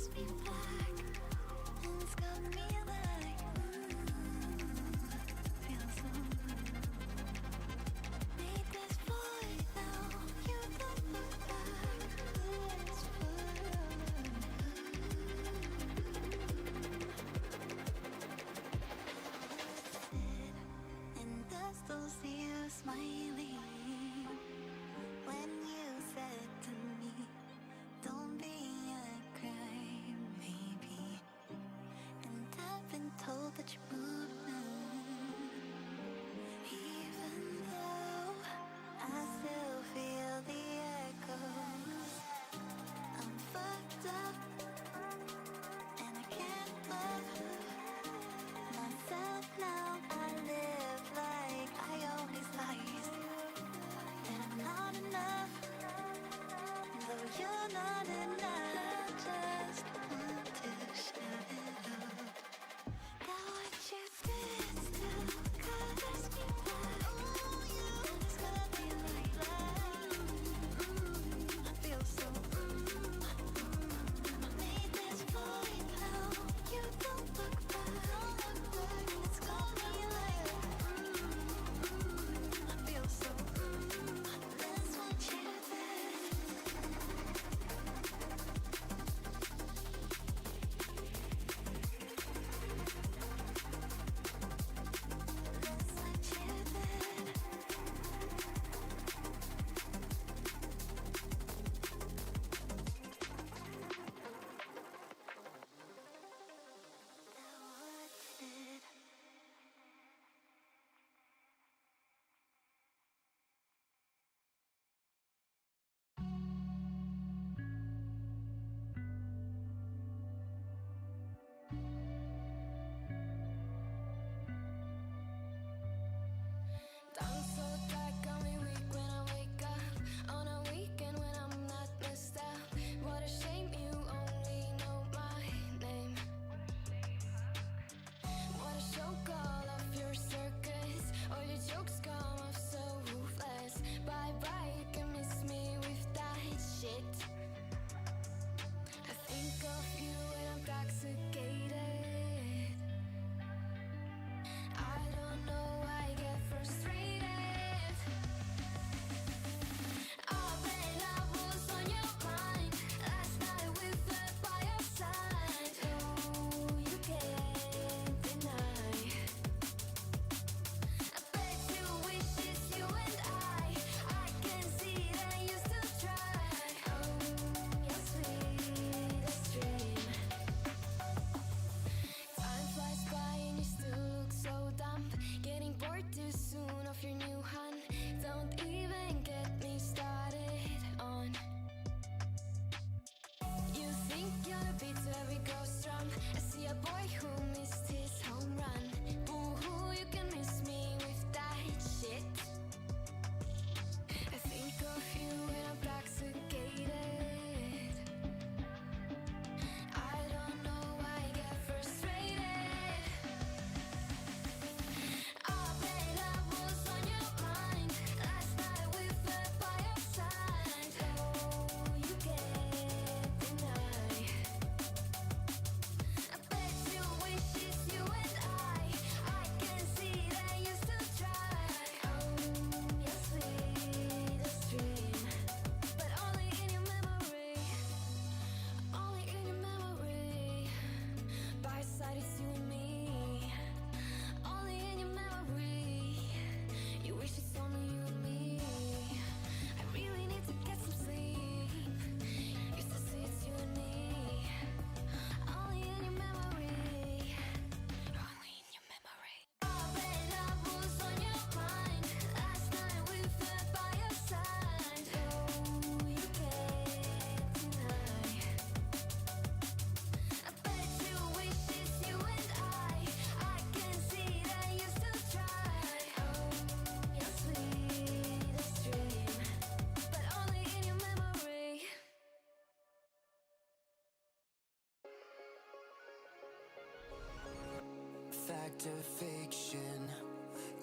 fact or fiction.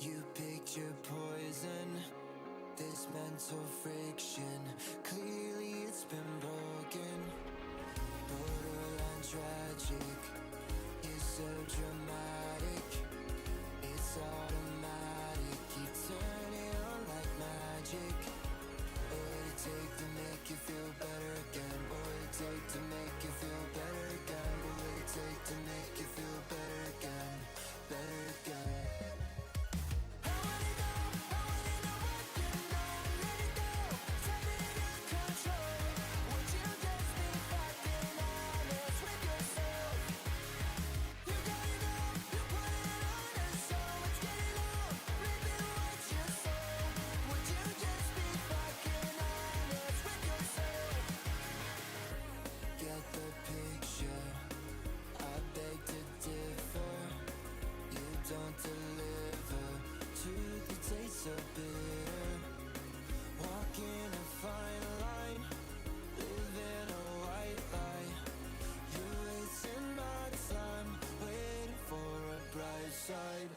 You picked your poison. This mental friction, clearly it's been broken. Borderline tragic, you're so dramatic. It's automatic, you turn it on like magic. What would it take to make you feel better again? What would it take to make you feel better again? What would it take to make you feel better again? Better again. Don't deliver to the taste so bitter. Walking a fine line, living a white lie. You're wasting my time, waiting for a bright side.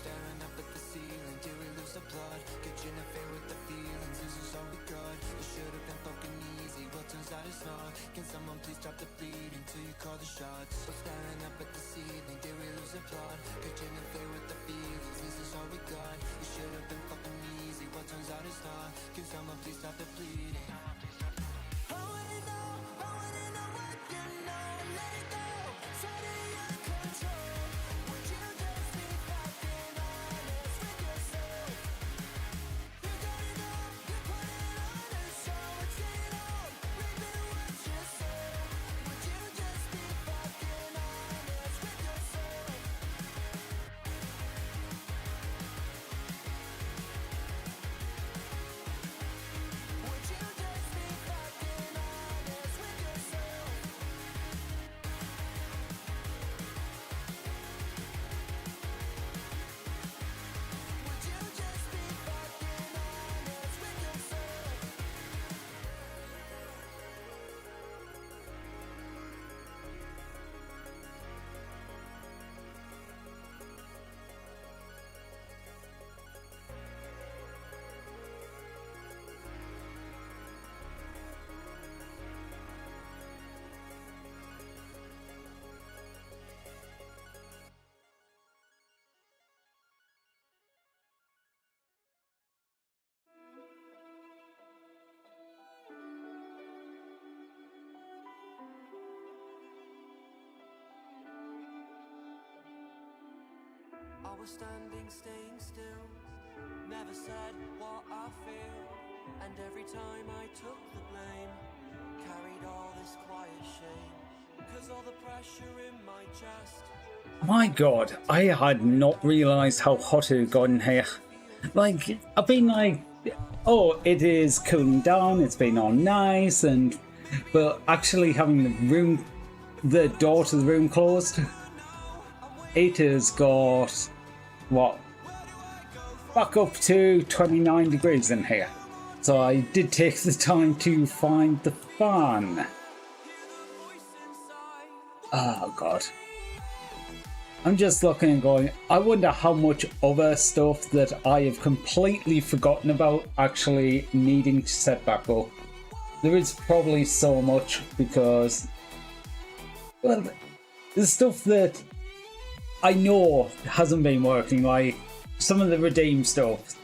Staring up at the ceiling, do we lose the plot? Get you in a fair with the feelings, this is all we got. It should have been fucking easy, well turns out it's not. Can someone please stop the bleeding till you call the shots? We're staring up at the ceiling, do we lose the plot? Get you in a fair with the feelings, this is all we got. It should have been fucking easy, well turns out it's not. Can someone please stop the bleeding? I wanna know what you know. Let it go, set it in control. Would you just be fucking honest with yourself? You got it all, you put it on a show. Let's get it on, reaping what you sow. Would you just be fucking honest with yourself? Would you just be fucking honest with yourself? Would you just be fucking honest with yourself? I was standing, staying still, never said what I feel. And every time I took the blame, carried all this quiet shame. Cause all the pressure in my chest. My god, I had not realised how hot it had gotten here. Like, I've been like, oh, it is cooling down, it's been all nice, but actually having the door to the room closed, it has got, what, back up to 29 degrees in here. So I did take the time to find the fan. Oh god. I'm just looking and going, I wonder how much other stuff that I have completely forgotten about actually needing to set back up. There is probably so much because, well, there's stuff that I know hasn't been working, like some of the redeem stuff,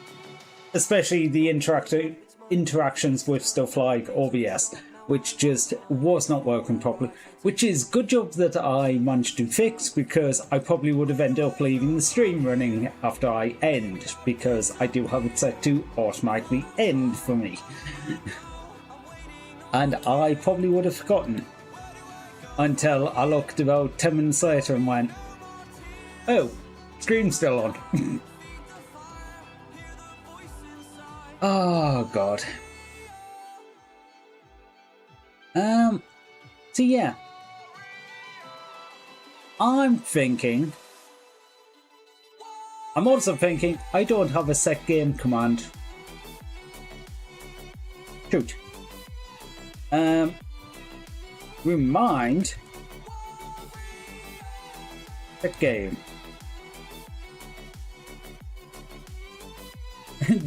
especially the interactions with stuff like OBS. which just was not working properly, which is good job that I managed to fix, because I probably would have ended up leaving the stream running after I end, because I do have it set to automatically end for me. And I probably would have forgotten until I looked about 10 minutes later and went, oh, stream's still on. Oh god. So yeah, I'm also thinking I don't have a set game command. Shoot. Remind set game.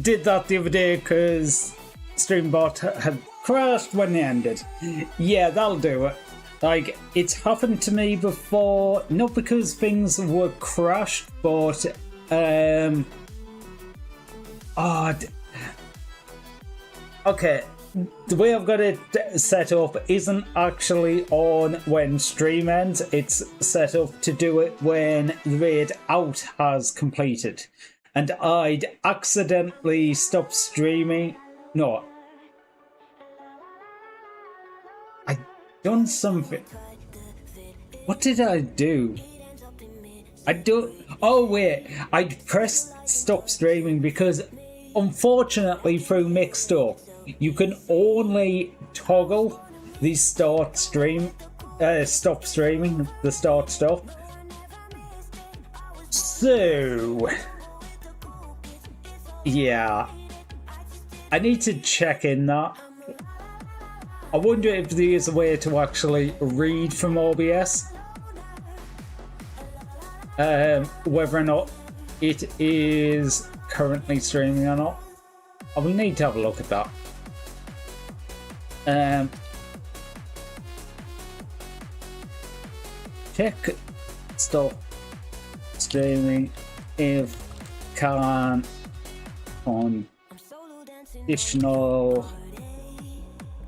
Did that the other day because Streambot had crashed when it ended. Yeah, that'll do it. Like, it's happened to me before, not because things were crashed, but okay, the way I've got it set up isn't actually on when stream ends. It's set up to do it when the raid out has completed. And I'd accidentally stopped streaming. No. I'd done something. What did I do? Oh wait, I'd pressed stop streaming because unfortunately through Mixed Up, you can only toggle the stop streaming, the start stop. So yeah, I need to check in that. I wonder if there's a way to actually read from OBS, whether or not it is currently streaming or not. I will need to have a look at that. Check stop streaming if can conditional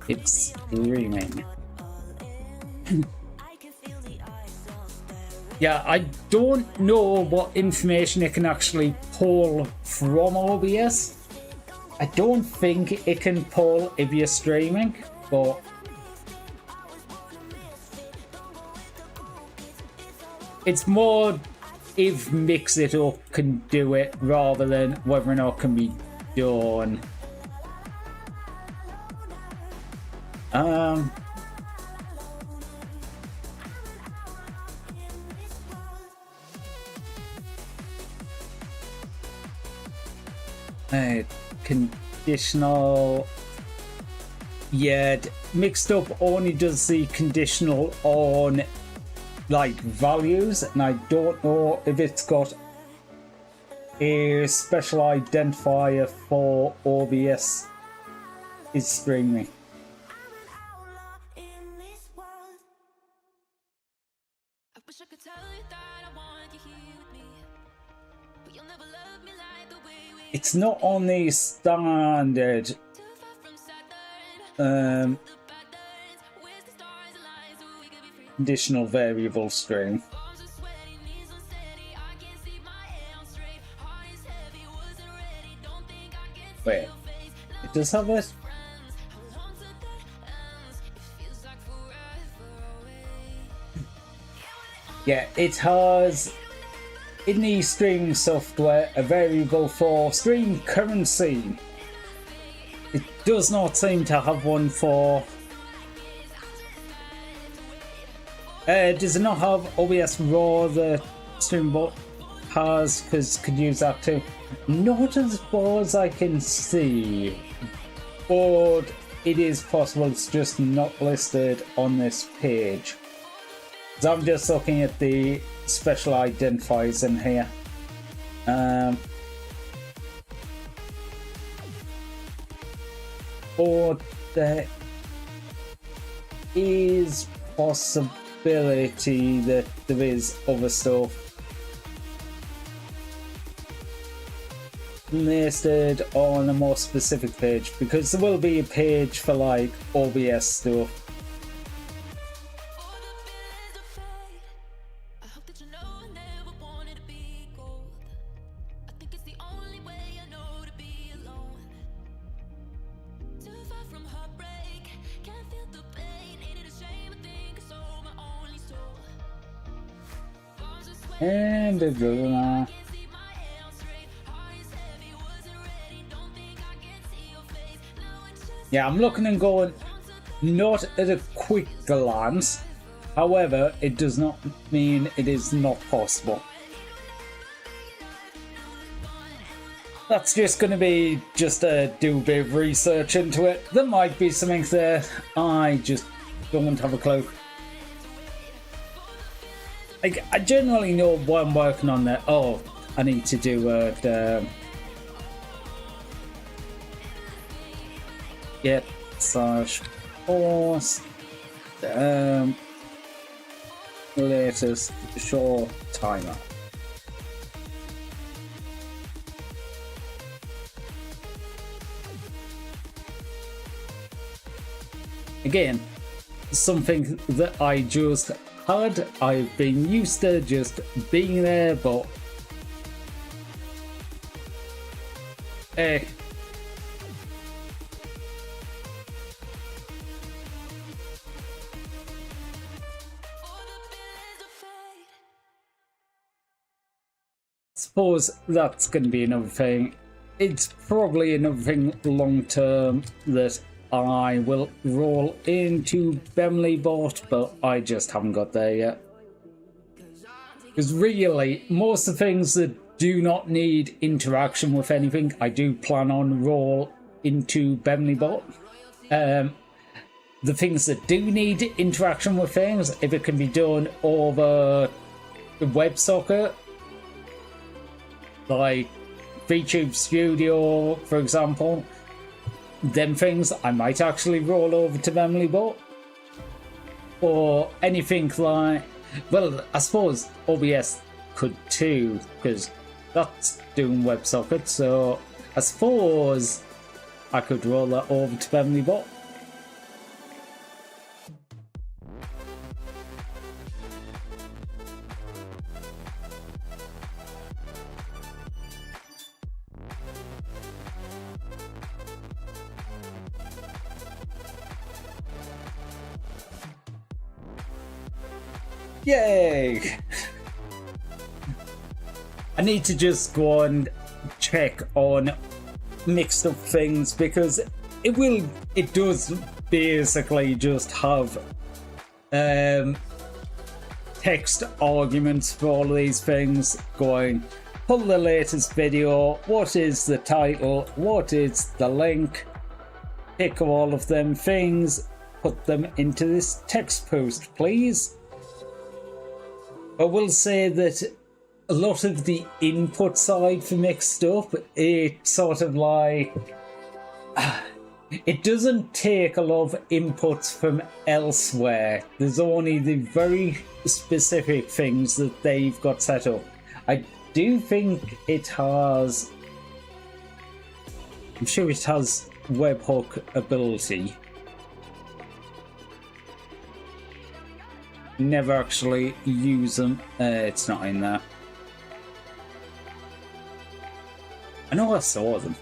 it's streaming. Yeah, I don't know what information it can actually pull from OBS. I don't think it can pull if you're streaming, but it's more if Mix It Up can do it rather than whether or not it can be done. Conditional. Yeah, Mixed Up only does the conditional on like values, and I don't know if it's got a special identifier for OBS is streaming. It's not on the standard conditional variable string. Wait, it does have it? Yeah, it has in the streaming software a variable for stream currency. It does not seem to have one for. Does it not have OBS RAW the Streambot has? Because could use that too. Not as far as I can see, but it is possible it's just not listed on this page. So I'm just looking at the special identifiers in here. Or there is possibility that there is other stuff. listed on a more specific page, because there will be a page for like OBS stuff. I hope that you know I never wanted to be cold. I think it's the only way I know to be alone. Too far from heartbreak, can't feel the pain. Ain't it a shame I think I sold my only soul? Palms are sweaty, And can't see my hair on straight. Heart is heavy, wasn't ready. Don't think I can see your face. Now it's just yeah, I'm looking and going, not at a quick glance. However, it does not mean it is not possible. That's just going to be just do a bit of research into it. There might be something there. I just don't have a clue. Like, I generally know what I'm working on there. Oh, I need to do get slash course latest show timer. Again, something that I just had. I've been used to just being there, but suppose that's going to be another thing. It's probably another thing long term that I will roll into Bemley Bot, but I just haven't got there yet. Because really, most of the things that do not need interaction with anything, I do plan on roll into Bemley Bot. The things that do need interaction with things, if it can be done over the WebSocket, like VTube Studio, for example, them things I might actually roll over to Memory Bot. Or anything like, well, I suppose OBS could too, because that's doing WebSocket, so I suppose I could roll that over to Memory Bot. Yay! I need to just go and check on mixed up things, because it does basically just have text arguments for all of these things, going, pull the latest video, what is the title, what is the link, pick all of them things, put them into this text post, please. I will say that a lot of the input side for mixed up, it's sort of like, it doesn't take a lot of inputs from elsewhere. There's only the very specific things that they've got set up. I do think it has, I'm sure it has webhook ability. Never actually use them. It's not in there. I know I saw them.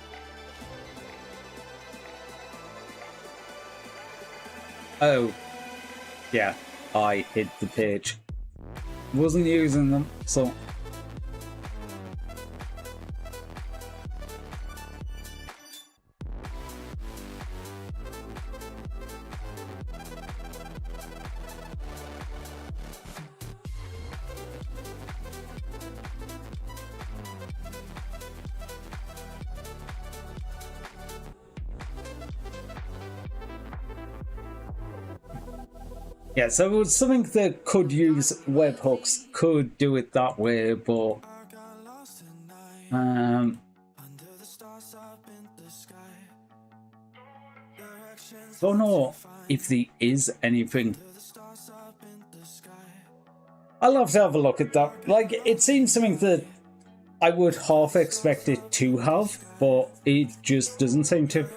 Oh, yeah, I hid the page. Wasn't using them, so. Yeah, so it was something that could use webhooks, could do it that way, but don't know if there is anything. I'll have to have a look at that. Like, it seems something that I would half expect it to have, but it just doesn't seem to.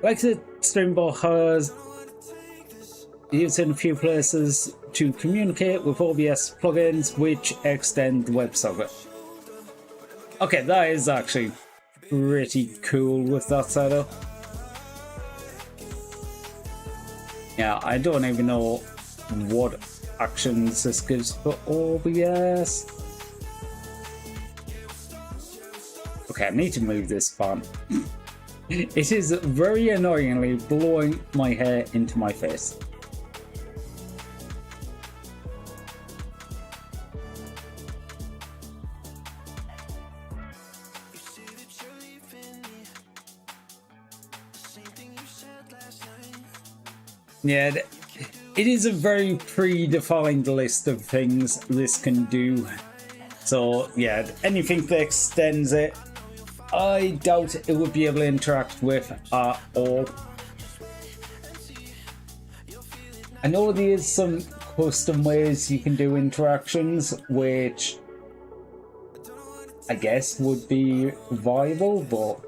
Like the Streambot has used in a few places to communicate with OBS plugins which extend the WebSocket. Okay, that is actually pretty cool with that setup. Yeah, I don't even know what actions this gives for OBS. Okay, I need to move this fan. It is very annoyingly blowing my hair into my face. Yeah, it is a very predefined list of things this can do. So yeah, anything that extends it, I doubt it would be able to interact with at all. I know there's some custom ways you can do interactions, which I guess would be viable, but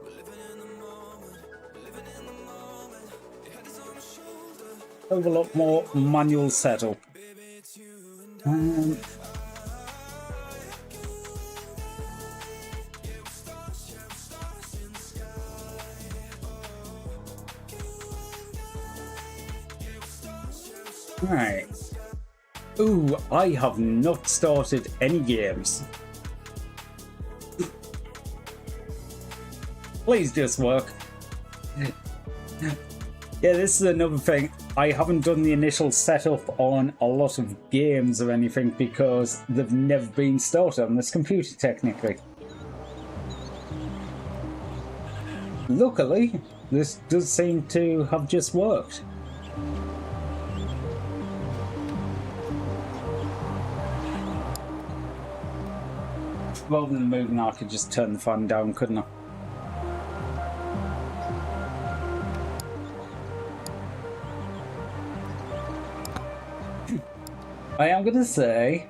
have a lot more manual setup. Right. Ooh, I have not started any games. Please just work. Yeah, this is another thing. I haven't done the initial setup on a lot of games or anything because they've never been started on this computer technically. Luckily, this does seem to have just worked. Rather than moving, I could just turn the fan down, couldn't I? I am going to say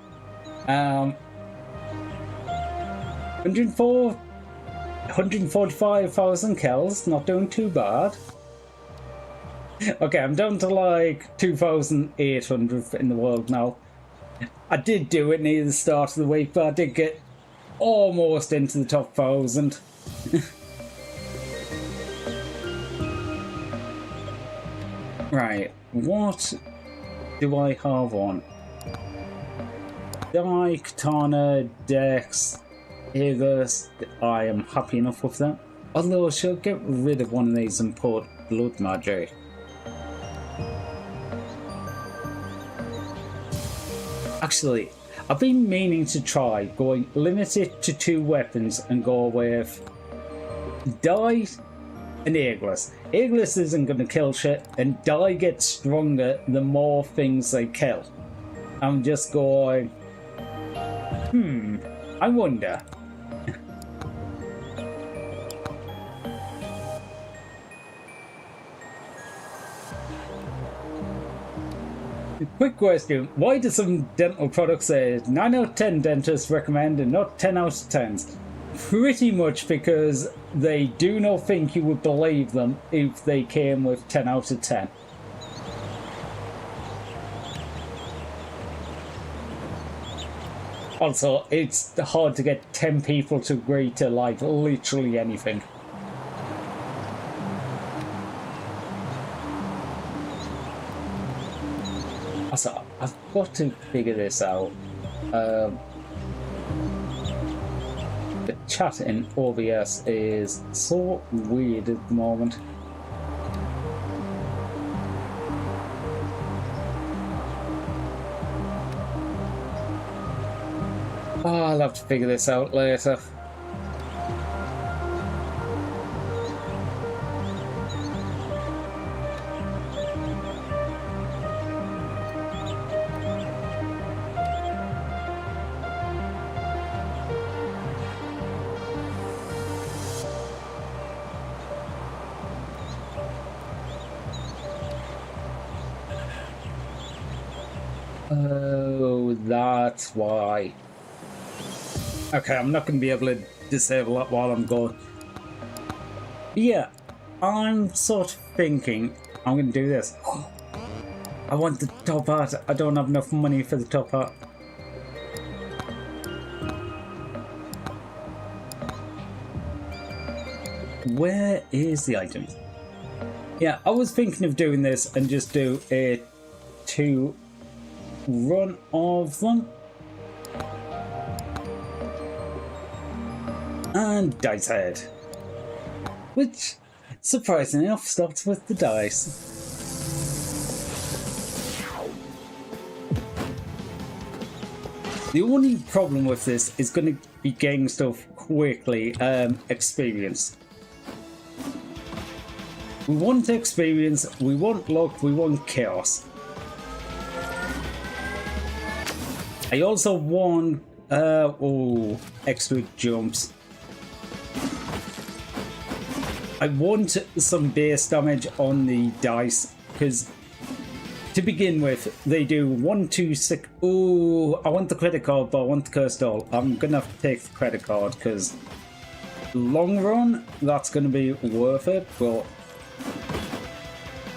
145,000 kells, not doing too bad. Okay, I'm down to like 2,800 in the world now. I did do it near the start of the week, but I did get almost into the top 1,000. Right, what do I have on? Die, Katana, Dex, Aegis. I am happy enough with that. Although I should get rid of one of these and put Blood Magic. Actually, I've been meaning to try going limited to 2 weapons and go with Die and Aegis. Aegis isn't going to kill shit, and Die gets stronger the more things they kill. I'm just going, I wonder. Quick question, why do some dental products say 9 out of 10 dentists recommend and not 10 out of 10s? Pretty much because they do not think you would believe them if they came with 10 out of 10. Also, it's hard to get 10 people to agree to like literally anything. Also, I've got to figure this out. The chat in OBS is so weird at the moment. Oh, I'll have to figure this out later. Oh, that's why. Okay, I'm not going to be able to disable that while I'm going. Yeah, I'm sort of thinking I'm going to do this. I want the top hat. I don't have enough money for the top hat. Where is the item? Yeah, I was thinking of doing this and just do a 2 run of them. And dice head. Which, surprisingly enough, starts with the dice. The only problem with this is going to be getting stuff quickly, experience. We want experience, we want luck, we want chaos. I also want extra jumps. I want some base damage on the dice because to begin with they do 1, 2, 6. Oh, I want the credit card, but I want the cursed doll. I'm gonna have to take the credit card because long run that's gonna be worth it, but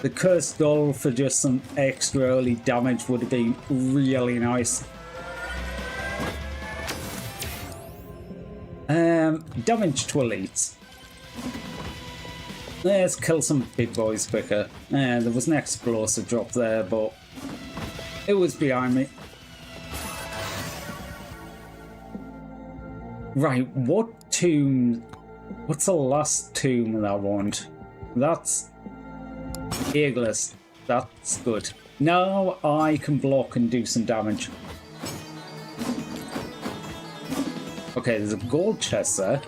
the cursed doll for just some extra early damage would have been really nice. Damage to elites. Let's kill some big boys quicker. There was an explosive drop there, but it was behind me. Right, what tomb? What's the last tomb that I want? That's Aegis. That's good. Now I can block and do some damage. Okay, there's a gold chest there.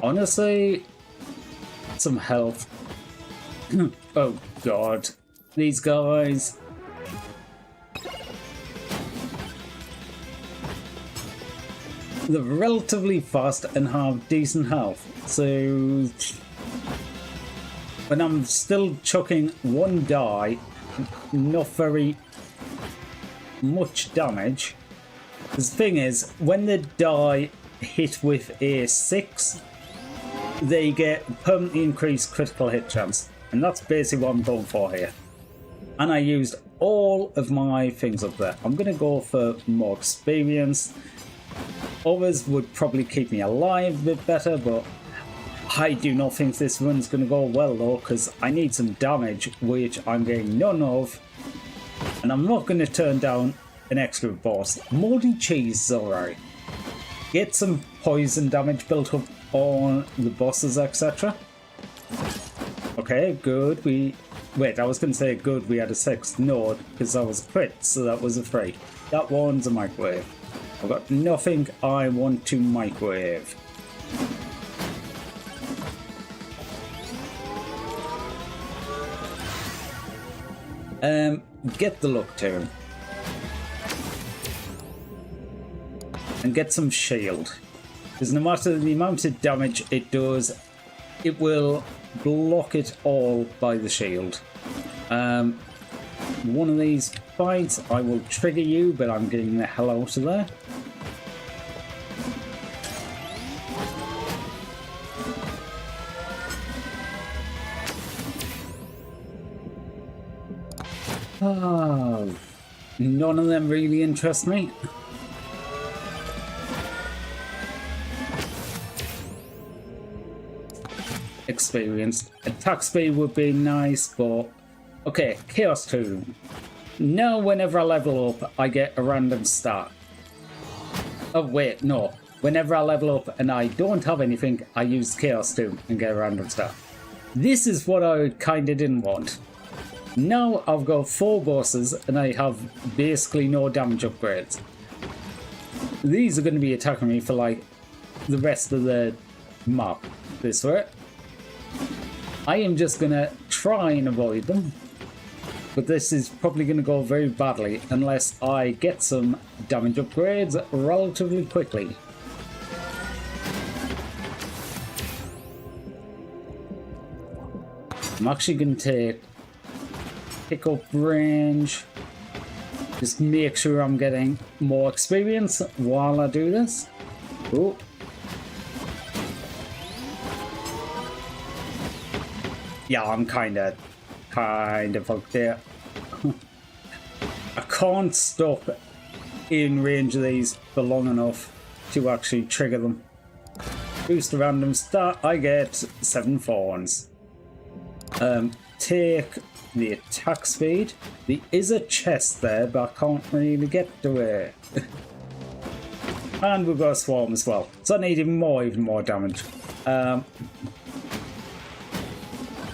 Honestly, some health. Oh god, these guys. They're relatively fast and have decent health, so when I'm still chucking one die, not very much damage. The thing is, when the die hit with a 6, they get permanently increased critical hit chance, and that's basically what I'm going for here. And I used all of my things up there. I'm going to go for more experience. Others would probably keep me alive a bit better, but I do not think this run's going to go well though, because I need some damage, which I'm getting none of, and I'm not going to turn down an extra boss. Moldy cheese is alright. Get some poison damage built up on the bosses, etc. Okay, good. Wait, I was going to say good, we had a 6. No, because that was a crit, so that was a 3. That one's a microwave. I've got nothing I want to microwave. Get the luck too. And get some shield. Because no matter the amount of damage it does, it will block it all by the shield. One of these fights, I will trigger you, but I'm getting the hell out of there. Oh, none of them really interest me. Experience. Attack speed would be nice, but okay, Chaos Tomb. Now whenever I level up, I get a random stat. Oh wait, no. Whenever I level up and I don't have anything, I use Chaos Tomb and get a random stat. This is what I kinda didn't want. Now I've got 4 bosses and I have basically no damage upgrades. These are going to be attacking me for like the rest of the map this way. I am just going to try and avoid them, but this is probably going to go very badly unless I get some damage upgrades relatively quickly. I'm actually going to pick up range. Just make sure I'm getting more experience while I do this. Oh. Yeah, I'm kind of fucked there. I can't stop in range of these for long enough to actually trigger them. Boost the random stat, I get 7 thorns. Take the attack speed. There is a chest there, but I can't really get to it. And we've got a swarm as well, so I need even more damage. And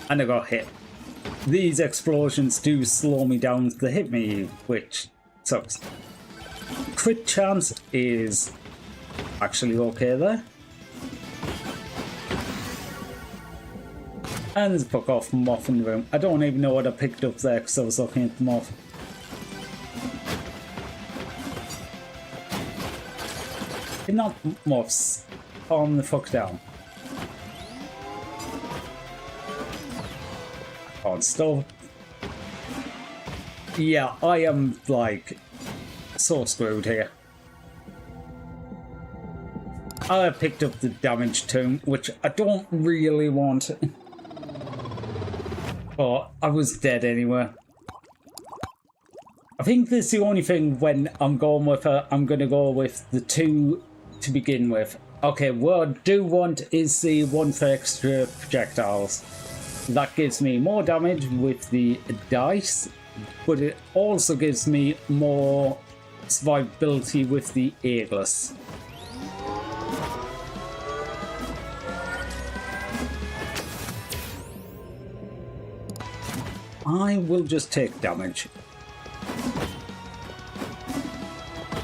I got hit. These explosions do slow me down to hit me, which sucks. Crit chance is actually okay there. And there's a fuck off moth in the room. I don't even know what I picked up there because I was looking at the moth. Can not moths calm the fuck down. I can't stop. Yeah, I am like so screwed here. I picked up the damage tome, which I don't really want. But I was dead anyway. I think this is the only thing when I'm going with her, I'm going to go with the 2 to begin with. Okay, what I do want is the 1 for extra projectiles. That gives me more damage with the dice, but it also gives me more survivability with the Aegis. I will just take damage.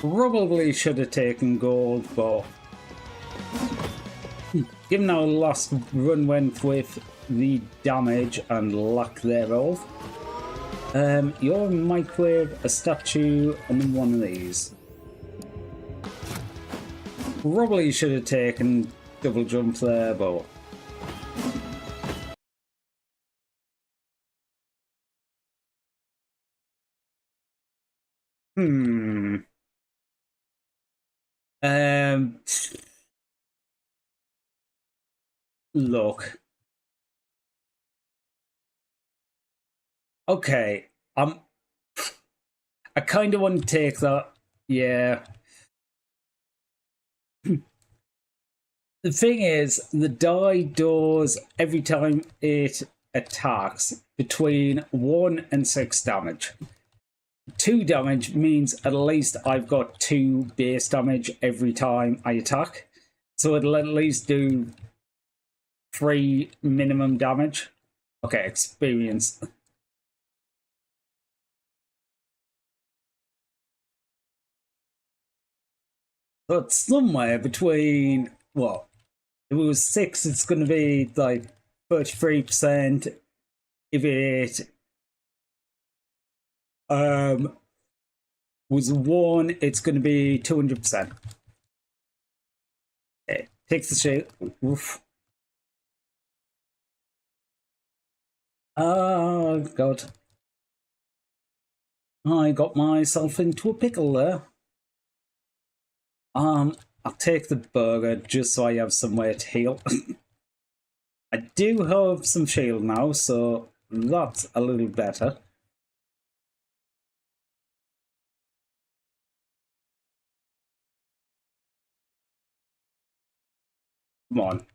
Probably should have taken gold, but given our last run went with the damage and lack thereof, you're a microwave, a statue, and then one of these. Probably should have taken double jump there, but look. Okay, I kind of want to take that. Yeah. The thing is, the die does every time it attacks between 1 and 6 damage. 2 damage means at least I've got 2 base damage every time I attack. So it'll at least do 3 minimum damage. Okay, experience. So it's somewhere between, what? If it was 6, it's going to be like 33%. If it was 1, it's going to be 200%. Okay, takes the shit. Oof. Oh, God. I got myself into a pickle there. I'll take the burger just so I have somewhere to heal. I do have some shield now, so that's a little better. Come on.